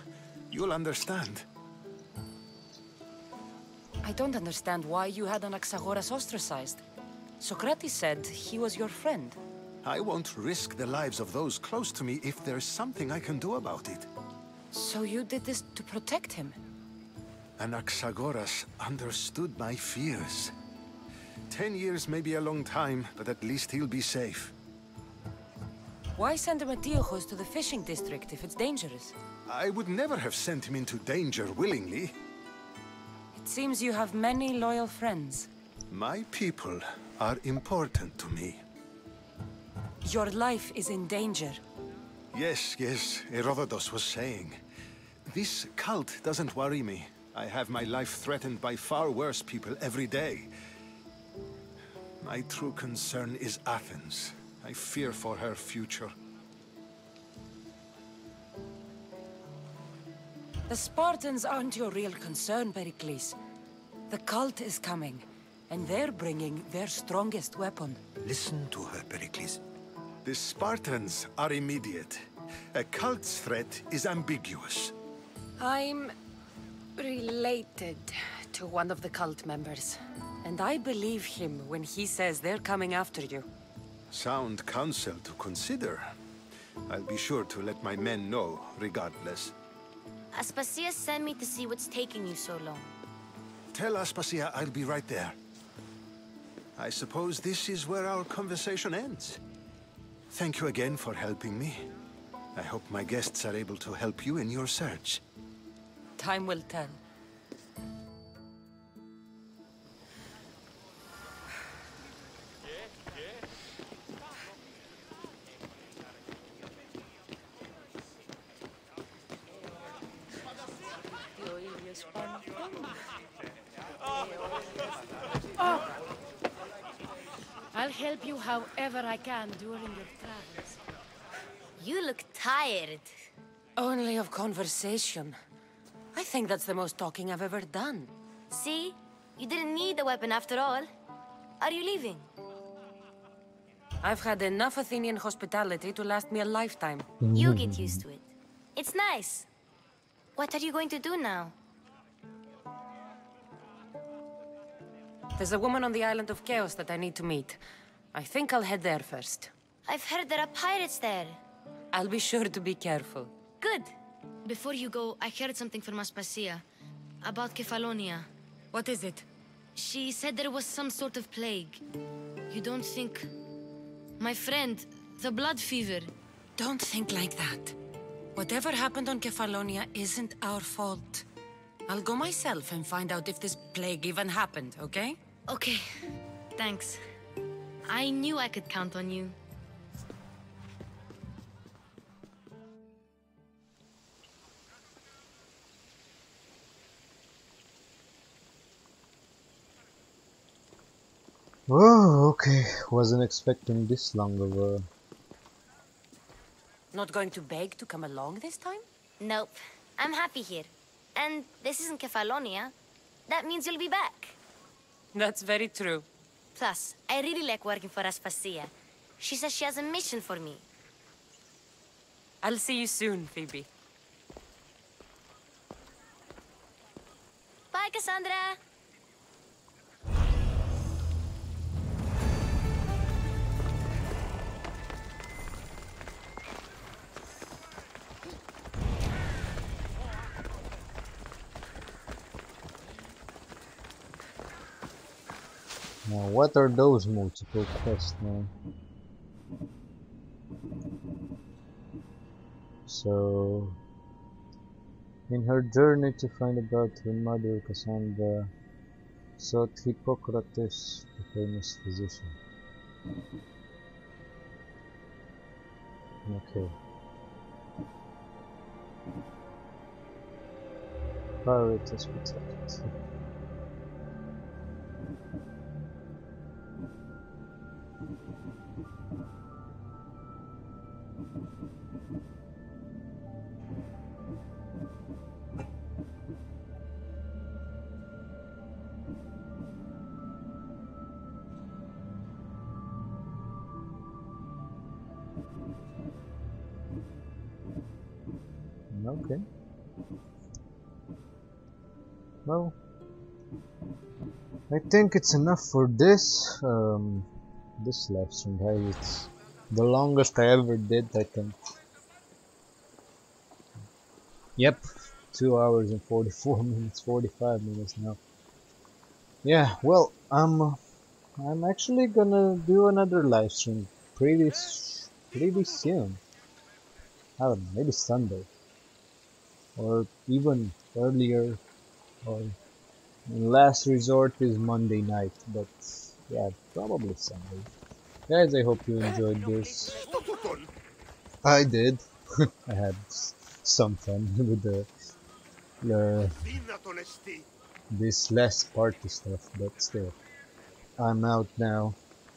you'll understand. I don't understand why you had Anaxagoras ostracized. Socrates said he was your friend. I won't risk the lives of those close to me if there's something I can do about it. So you did this to protect him? Anaxagoras understood my fears. 10 years may be a long time, but at least he'll be safe. Why send Antiochos to the fishing district if it's dangerous? I would never have sent him into danger willingly. It seems you have many loyal friends. My people are important to me. Your life is in danger. Yes, Herodotus was saying. This cult doesn't worry me. I have my life threatened by far worse people every day. My true concern is Athens. I fear for her future. The Spartans aren't your real concern, Pericles. The cult is coming, and they're bringing their strongest weapon. Listen to her, Pericles. The Spartans are immediate. A cult's threat is ambiguous. I'm related to one of the cult members, and I believe him when he says they're coming after you. Sound counsel to consider. I'll be sure to let my men know, regardless. Aspasia sent me to see what's taking you so long. Tell Aspasia I'll be right there. I suppose this is where our conversation ends. Thank you again for helping me. I hope my guests are able to help you in your search. Time will tell. Oh. I'll help you however I can during your travels. You look tired. Only of conversation. I think that's the most talking I've ever done. See? You didn't need the weapon after all. Are you leaving? I've had enough Athenian hospitality to last me a lifetime. You get used to it. It's nice. What are you going to do now? There's a woman on the island of Chaos that I need to meet. I think I'll head there first. I've heard there are pirates there. I'll be sure to be careful. Good. Before you go, I heard something from Aspasia about Kefalonia. What is it? She said there was some sort of plague. You don't think... My friend, the blood fever. Don't think like that. Whatever happened on Kefalonia isn't our fault. I'll go myself and find out if this plague even happened, okay? Okay. Thanks. I knew I could count on you. Oh, okay. Wasn't expecting this long of a... Not going to beg to come along this time? Nope. I'm happy here. And this isn't Kefalonia. That means you'll be back. That's very true. Plus, I really like working for Aspasia. She says she has a mission for me. I'll see you soon, Phoebe. Bye, Cassandra! Now, what are those multiple quests now? So, in her journey to find about her mother, Cassandra sought Hippocrates, the famous physician. Okay. Pirate is protected. Okay. Well, I think it's enough for this live stream, guys. It's the longest I ever did, I think. Yep, 2 hours and 44 minutes, 45 minutes now. Yeah, well, I'm actually gonna do another live stream pretty soon. I don't know, maybe Sunday, or even earlier, or last resort is Monday night, but yeah, probably Sunday. Guys, I hope you enjoyed this. I did. I had some fun with the this less party stuff, but still. I'm out now.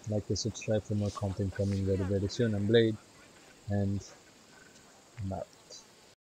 Like and subscribe for more content coming very soon. I'm Blade, and I'm out.